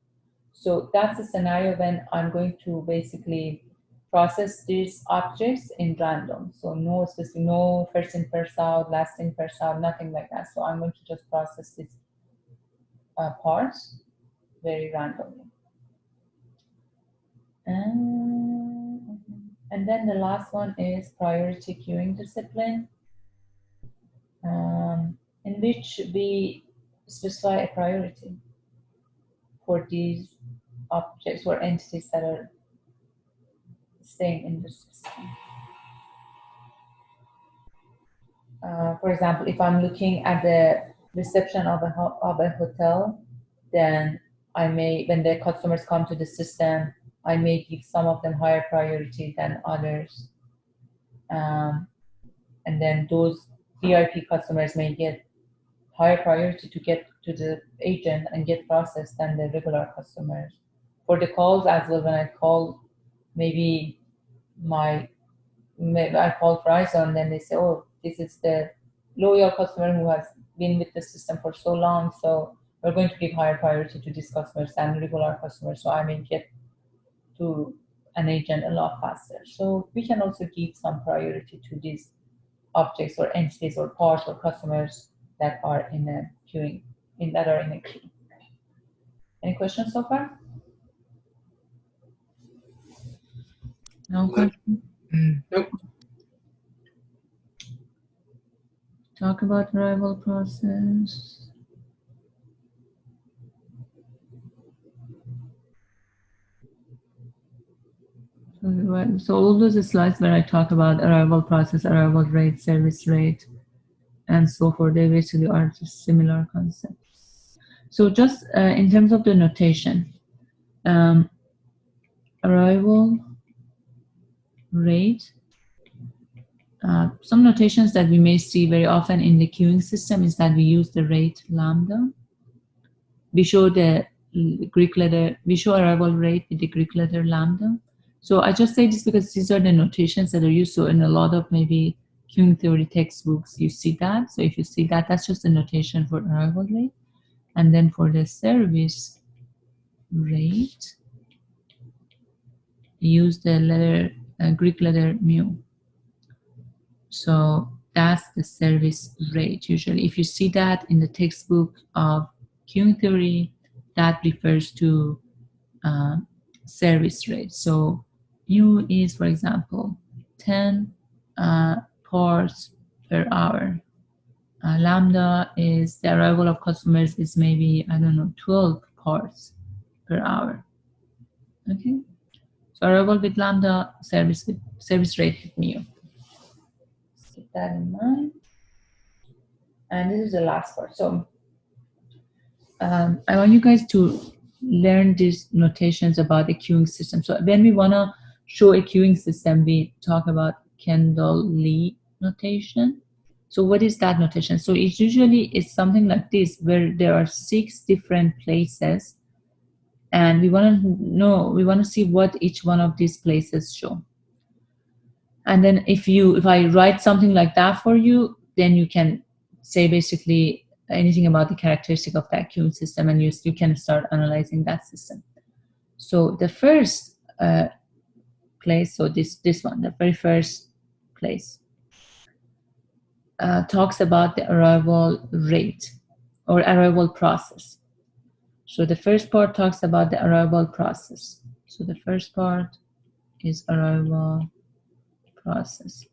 So that's a scenario when I'm going to basically process these objects in random. So no specific, no first in, first out, last in, first out, nothing like that. So I'm going to just process these parts very randomly. And then the last one is priority queuing discipline, in which we specify a priority for these objects or entities that are staying in the system. For example, if I'm looking at the reception of a hotel, then I may, when the customers come to the system, I may give some of them higher priority than others. And then those VIP customers may get higher priority to get to the agent and get processed than the regular customers. For the calls as well, when I call, maybe I call Verizon, then they say, oh, this is the loyal customer who has been with the system for so long, so we're going to give higher priority to these customers than regular customers, so I may get to an agent a lot faster. So we can also give some priority to these objects or entities or parts or customers that are in a queuing, that are in a queue. Any questions so far? No question? Nope. Talk about arrival process. So all those slides where I talk about arrival process, arrival rate, service rate, and so forth, they basically are just similar concepts. So just in terms of the notation, arrival rate, some notations that we may see very often in the queuing system is that we use the rate lambda. We show the Greek letter, we show arrival rate with the Greek letter lambda. So I just say this because these are the notations that are used. So in a lot of maybe queuing theory textbooks, you see that. So if you see that, that's just a notation for arrival rate. And then for the service rate, use the letter, Greek letter mu. So that's the service rate usually. If you see that in the textbook of queuing theory, that refers to service rate. So mu is, for example, 10 parts per hour. Lambda is the arrival of customers is maybe, I don't know, 12 parts per hour. Okay. So arrival with lambda, service rate with mu. Keep that in mind. And this is the last part. So I want you guys to learn these notations about the queuing system. So when we want to show a queuing system, we talk about Kendall-Lee notation. So what is that notation? So it usually is something like this, where there are 6 different places, and we want to see what each one of these places show. And then if I write something like that for you, then you can say basically anything about the characteristic of that queuing system, and you can start analyzing that system. So the first place, so this one, the very first place, talks about the arrival rate or arrival process. So the first part talks about the arrival process. So the first part is arrival process.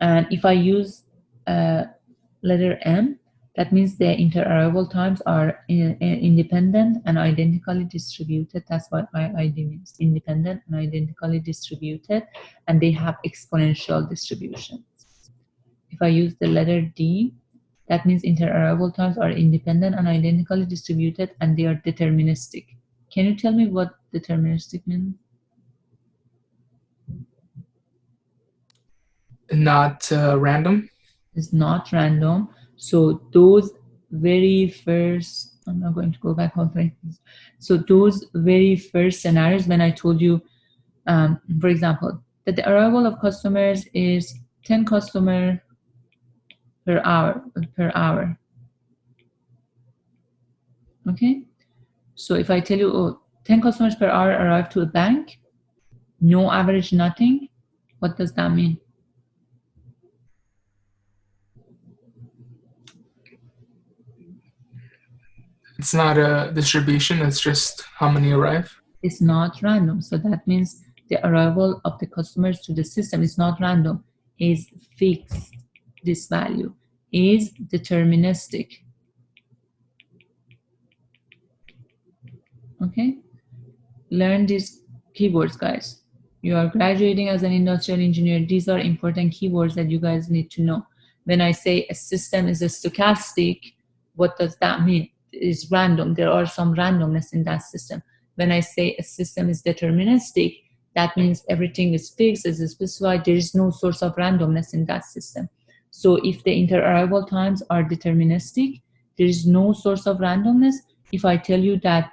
And if I use letter M, that means the inter-arrival times are independent and identically distributed. That's what ID means, independent and identically distributed, and they have exponential distributions. If I use the letter D, that means inter-arrival times are independent and identically distributed, and they are deterministic. Can you tell me what deterministic means? Not random. Is not random. So those very first, I'm not going to go back on things. So those very first scenarios when I told you, for example, that the arrival of customers is 10 customers per hour. Okay. So if I tell you, oh, 10 customers per hour arrive to a bank, no average, nothing, what does that mean? It's not a distribution, it's just how many arrive. It's not random. So that means the arrival of the customers to the system is not random, is fixed. This value is deterministic. Okay? Learn these keywords, guys. You are graduating as an industrial engineer. These are important keywords that you guys need to know. When I say a system is a stochastic, what does that mean? It's random. There are some randomness in that system. When I say a system is deterministic, that means everything is fixed, is specified. There is no source of randomness in that system. So if the inter-arrival times are deterministic, there is no source of randomness. If I tell you that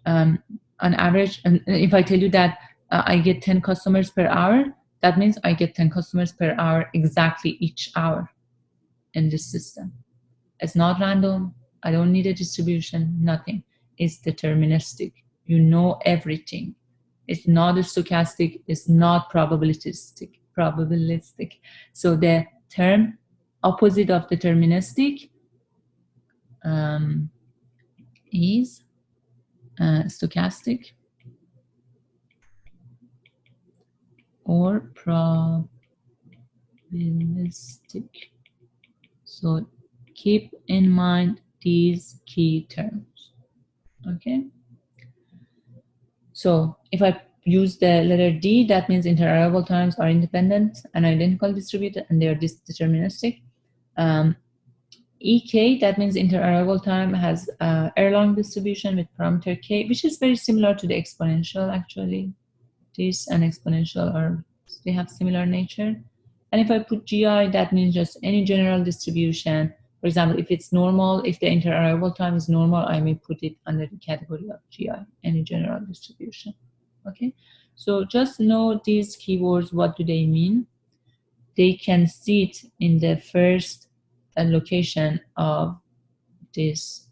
on average, and if I tell you that I get 10 customers per hour, that means I get 10 customers per hour exactly each hour in this system. It's not random. I don't need a distribution, nothing. It's deterministic. You know everything. It's not a stochastic, it's not probabilistic. So the term opposite of deterministic is stochastic or probabilistic. So keep in mind these key terms. Okay. So if I use the letter D, that means inter-arrival times are independent and identically distributed, and they are deterministic. EK, that means inter-arrival time has Erlang distribution with parameter K, which is very similar to the exponential actually. This and exponential they have similar nature. And if I put GI, that means just any general distribution. For example, if it's normal, if the inter-arrival time is normal, I may put it under the category of GI, any general distribution. Okay, so just know these keywords, what do they mean? They can sit in the first location of this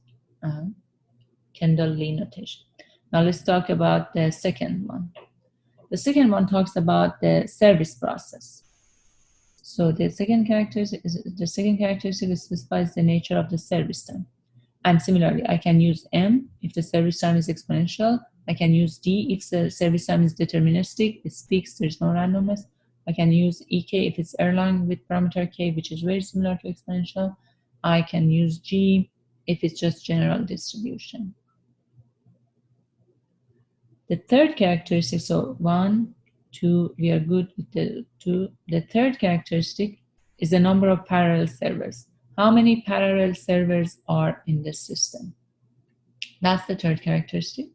Kendall Lee notation. Now let's talk about the second one. The second one talks about the service process. So the second characteristic specifies the nature of the service time. And similarly, I can use M if the service time is exponential. I can use D if the service time is deterministic, it's fixed, there's no randomness. I can use EK if it's Erlang with parameter K, which is very similar to exponential. I can use G if it's just general distribution. The third characteristic, so 1, 2, we are good with the 2. The third characteristic is the number of parallel servers. How many parallel servers are in the system? That's the third characteristic.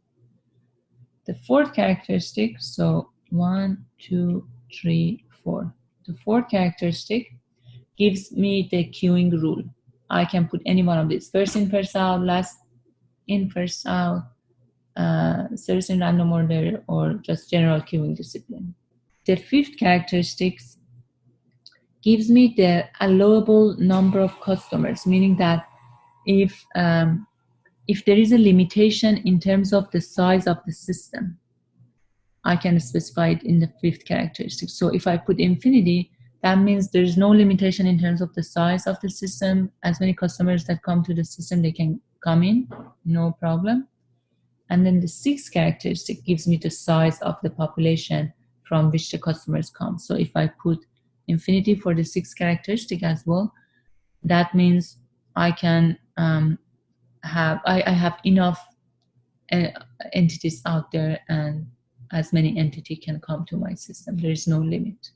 The fourth characteristic, so 1, 2, 3, 4. The fourth characteristic gives me the queuing rule. I can put any one of these, first in, first out, last in, first out, service in random order, or just general queuing discipline. The fifth characteristics gives me the allowable number of customers, meaning that if there is a limitation in terms of the size of the system, I can specify it in the fifth characteristic. So if I put infinity, that means there's no limitation in terms of the size of the system. As many customers that come to the system, they can come in, no problem. And then the sixth characteristic gives me the size of the population from which the customers come. So if I put infinity for the sixth characteristic as well, that means I can I have enough entities out there, and as many entities can come to my system. There is no limit.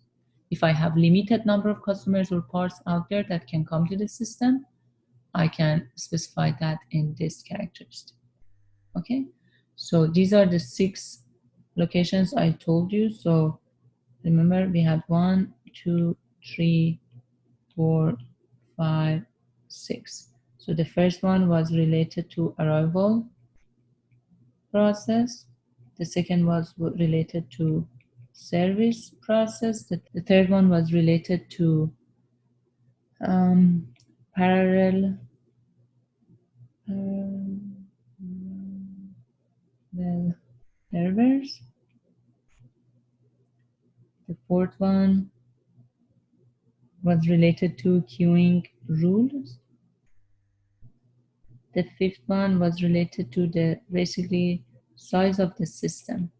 If I have limited number of customers or parts out there that can come to the system, I can specify that in this characteristic. Okay, so these are the 6 locations I told you. So remember, we had 1, 2, 3, 4, 5, 6. So the first one was related to arrival process. The second was related to service process. The third one was related to parallel servers. The fourth one was related to queuing rules. The fifth one was related to the basically size of the system.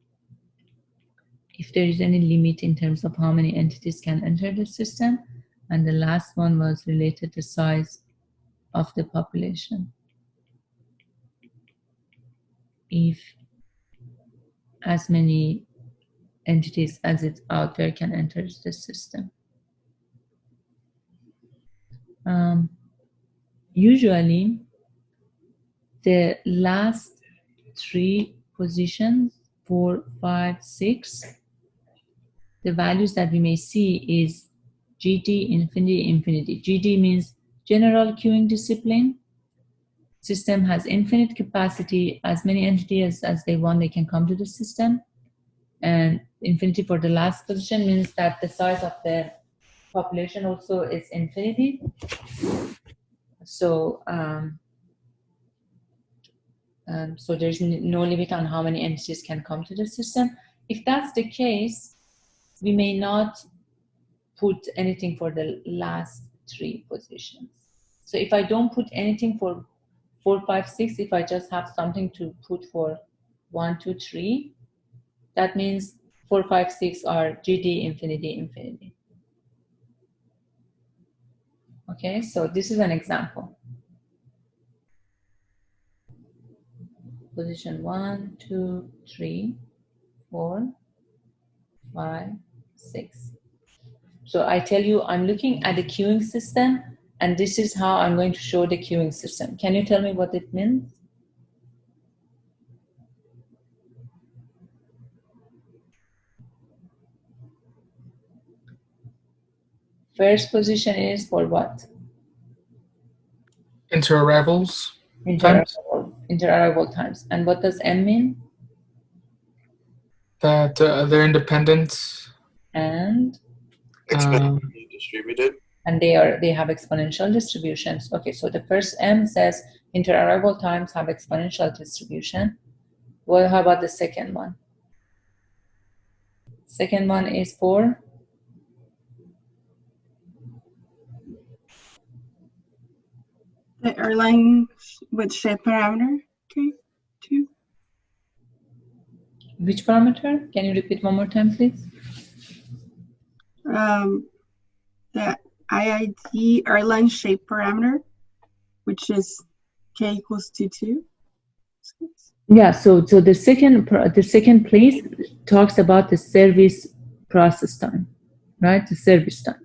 If there is any limit in terms of how many entities can enter the system. And the last one was related to size of the population. If as many entities as it's out there can enter the system. Usually, the last 3 positions, 4, 5, 6, the values that we may see is GD, infinity, infinity. GD means general queuing discipline. System has infinite capacity. As many entities as they want, they can come to the system. And infinity for the last position means that the size of the population also is infinity. So, so there's no limit on how many entities can come to the system. If that's the case, we may not put anything for the last 3 positions. So if I don't put anything for 4, 5, 6, if I just have something to put for 1, 2, 3, that means 4, 5, 6 are GD, infinity, infinity. Okay, so this is an example. Position 1, 2, 3, 4, 5, 6. So I tell you, I'm looking at the queuing system, and this is how I'm going to show the queuing system. Can you tell me what it means? First position is for what? Inter-arrivals. Inter-arrival times. And what does M mean? That they're independent. And? Exponentially distributed. And they have exponential distributions. Okay, so the first M says inter-arrival times have exponential distribution. Well, how about the second one? Second one is for? The airline with shape parameter. Okay, 2. Which parameter? Can you repeat one more time, please? The IID airline shape parameter, which is k equals to 2. Yeah, so the second place talks about the service process time, right? The service time.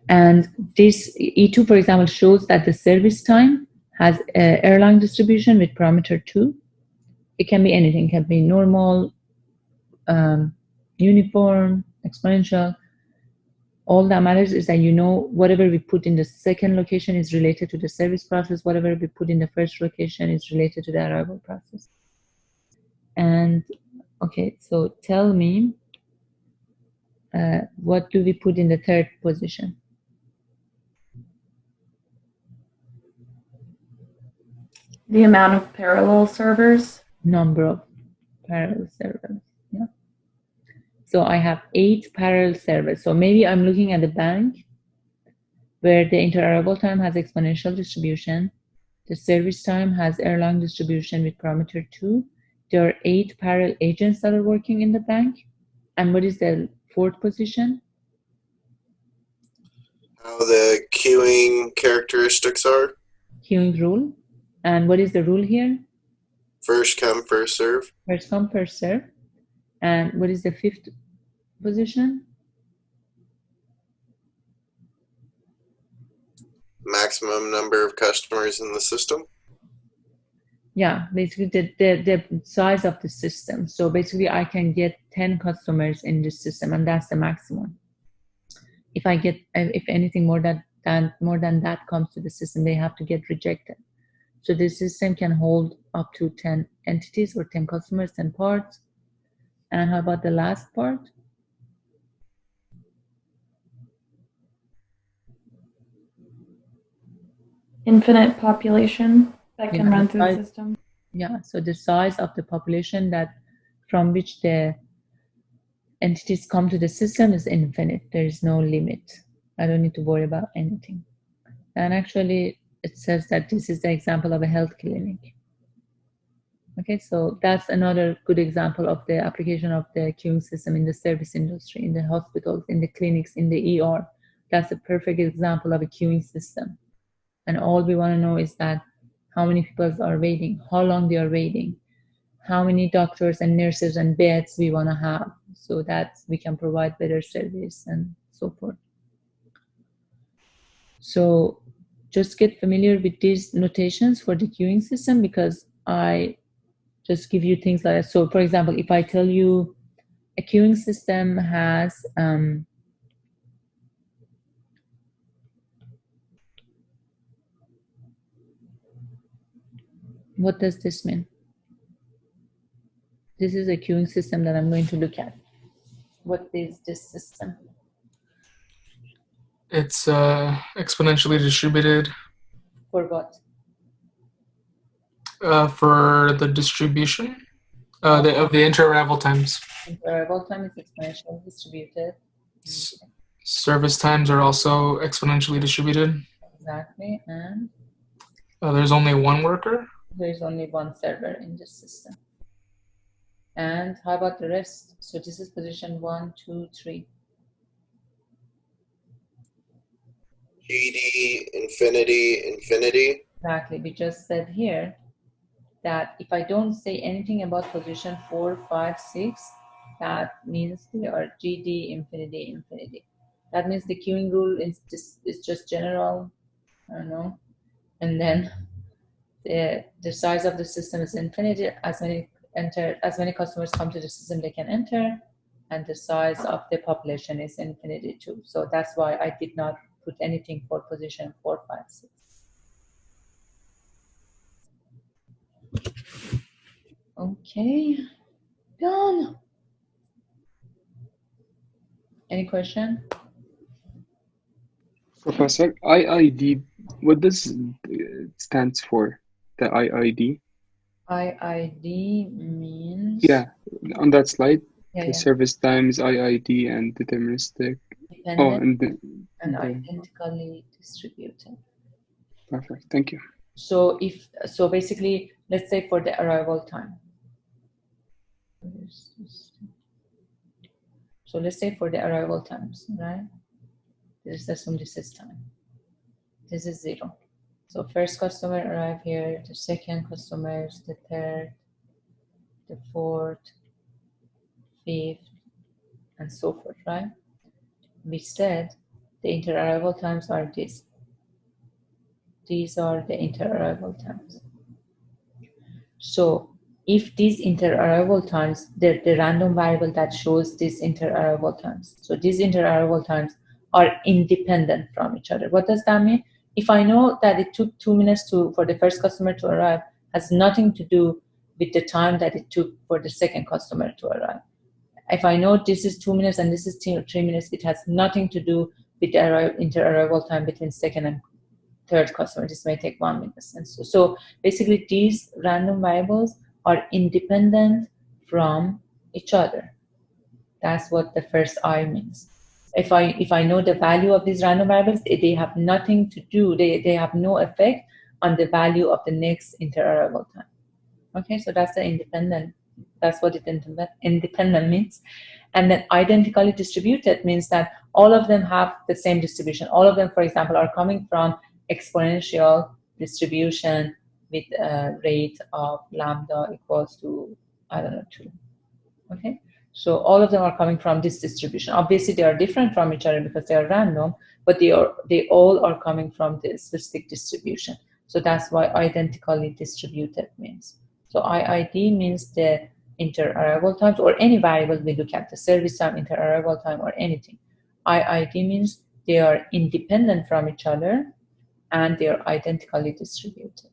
And this E2, for example, shows that the service time has an airline distribution with parameter 2. It can be anything. It can be normal, uniform, exponential. All that matters is that you know whatever we put in the second location is related to the service process. Whatever we put in the first location is related to the arrival process. And okay, so tell me what do we put in the third position? The amount of parallel servers. Number of parallel servers. Yeah. So I have 8 parallel servers. So maybe I'm looking at the bank where the inter-arrival time has exponential distribution. The service time has Erlang distribution with parameter 2. There are 8 parallel agents that are working in the bank. And what is the fourth position? How the queuing characteristics are. Queuing rule. And what is the rule here? First come, first serve. First come, first serve. And what is the fifth position? Maximum number of customers in the system. Yeah, basically the size of the system. So basically I can get 10 customers in this system and that's the maximum. If I get, if anything more than that comes to the system, they have to get rejected. So the system can hold up to 10 entities or 10 customers, 10 parts. And how about the last part? Infinite population that can run through the system. Yeah, so the size of the population that from which the entities come to the system is infinite. There is no limit. I don't need to worry about anything. And actually, it says that this is the example of a health clinic. Okay, so that's another good example of the application of the queuing system in the service industry, in the hospitals, in the clinics, in the ER. That's a perfect example of a queuing system. And all we want to know is that how many people are waiting, how long they are waiting, how many doctors and nurses and beds we want to have so that we can provide better service and so forth. So just get familiar with these notations for the queuing system because I just give you things like that. So for example, if I tell you a queuing system has what does this mean? This is a queuing system that I'm going to look at. What is this system? It's exponentially distributed. For what? For the distribution of the inter-arrival times. Inter-arrival time is exponentially distributed. Service times are also exponentially distributed. Exactly, and there's only one worker. There's only one server in this system. And how about the rest? So this is position 1, 2, 3. GD, infinity, infinity. Exactly. We just said here that if I don't say anything about position 4, 5, 6, that means they are GD, infinity, infinity. That means the queuing rule is just general, I don't know. And then the size of the system is infinity. As many customers come to the system, they can enter, and the size of the population is infinity too. So that's why I did not put anything for position 4, 5, 6. Okay, done. Any question? Professor, IID, what does it stands for? The IID? IID means? Yeah, on that slide, the service times, IID, and deterministic. Dependent and identically distributed. Perfect, thank you. So so basically, let's say for the arrival time. So let's say for the arrival times, right? Let's assume this is time. This is 0. So first customer arrive here, the second customers, the third, the fourth, fifth, and so forth, right? We said the inter-arrival times are this. These are the inter-arrival times. So if these inter-arrival times, the random variable that shows these inter-arrival times. So these inter-arrival times are independent from each other. What does that mean? If I know that it took 2 minutes for the first customer to arrive, has nothing to do with the time that it took for the second customer to arrive. If I know this is 2 minutes and this is 3 minutes, it has nothing to do with the inter-arrival time between second and third customer. This may take 1 minute. And so basically, these random variables are independent from each other. That's what the first I means. If I know the value of these random variables, they have nothing to do, they have no effect on the value of the next inter-arrival time. Okay, so that's the independent, that's what independent means. And then identically distributed means that all of them have the same distribution. All of them, for example, are coming from exponential distribution with a rate of lambda equals to, I don't know, 2. Okay, so all of them are coming from this distribution. Obviously, they are different from each other because they are random, but they all are coming from the stochastic distribution. So that's why identically distributed means. So IID means the inter-arrival times, or any variable we look at, the service time, inter-arrival time, or anything. IID means they are independent from each other and they are identically distributed.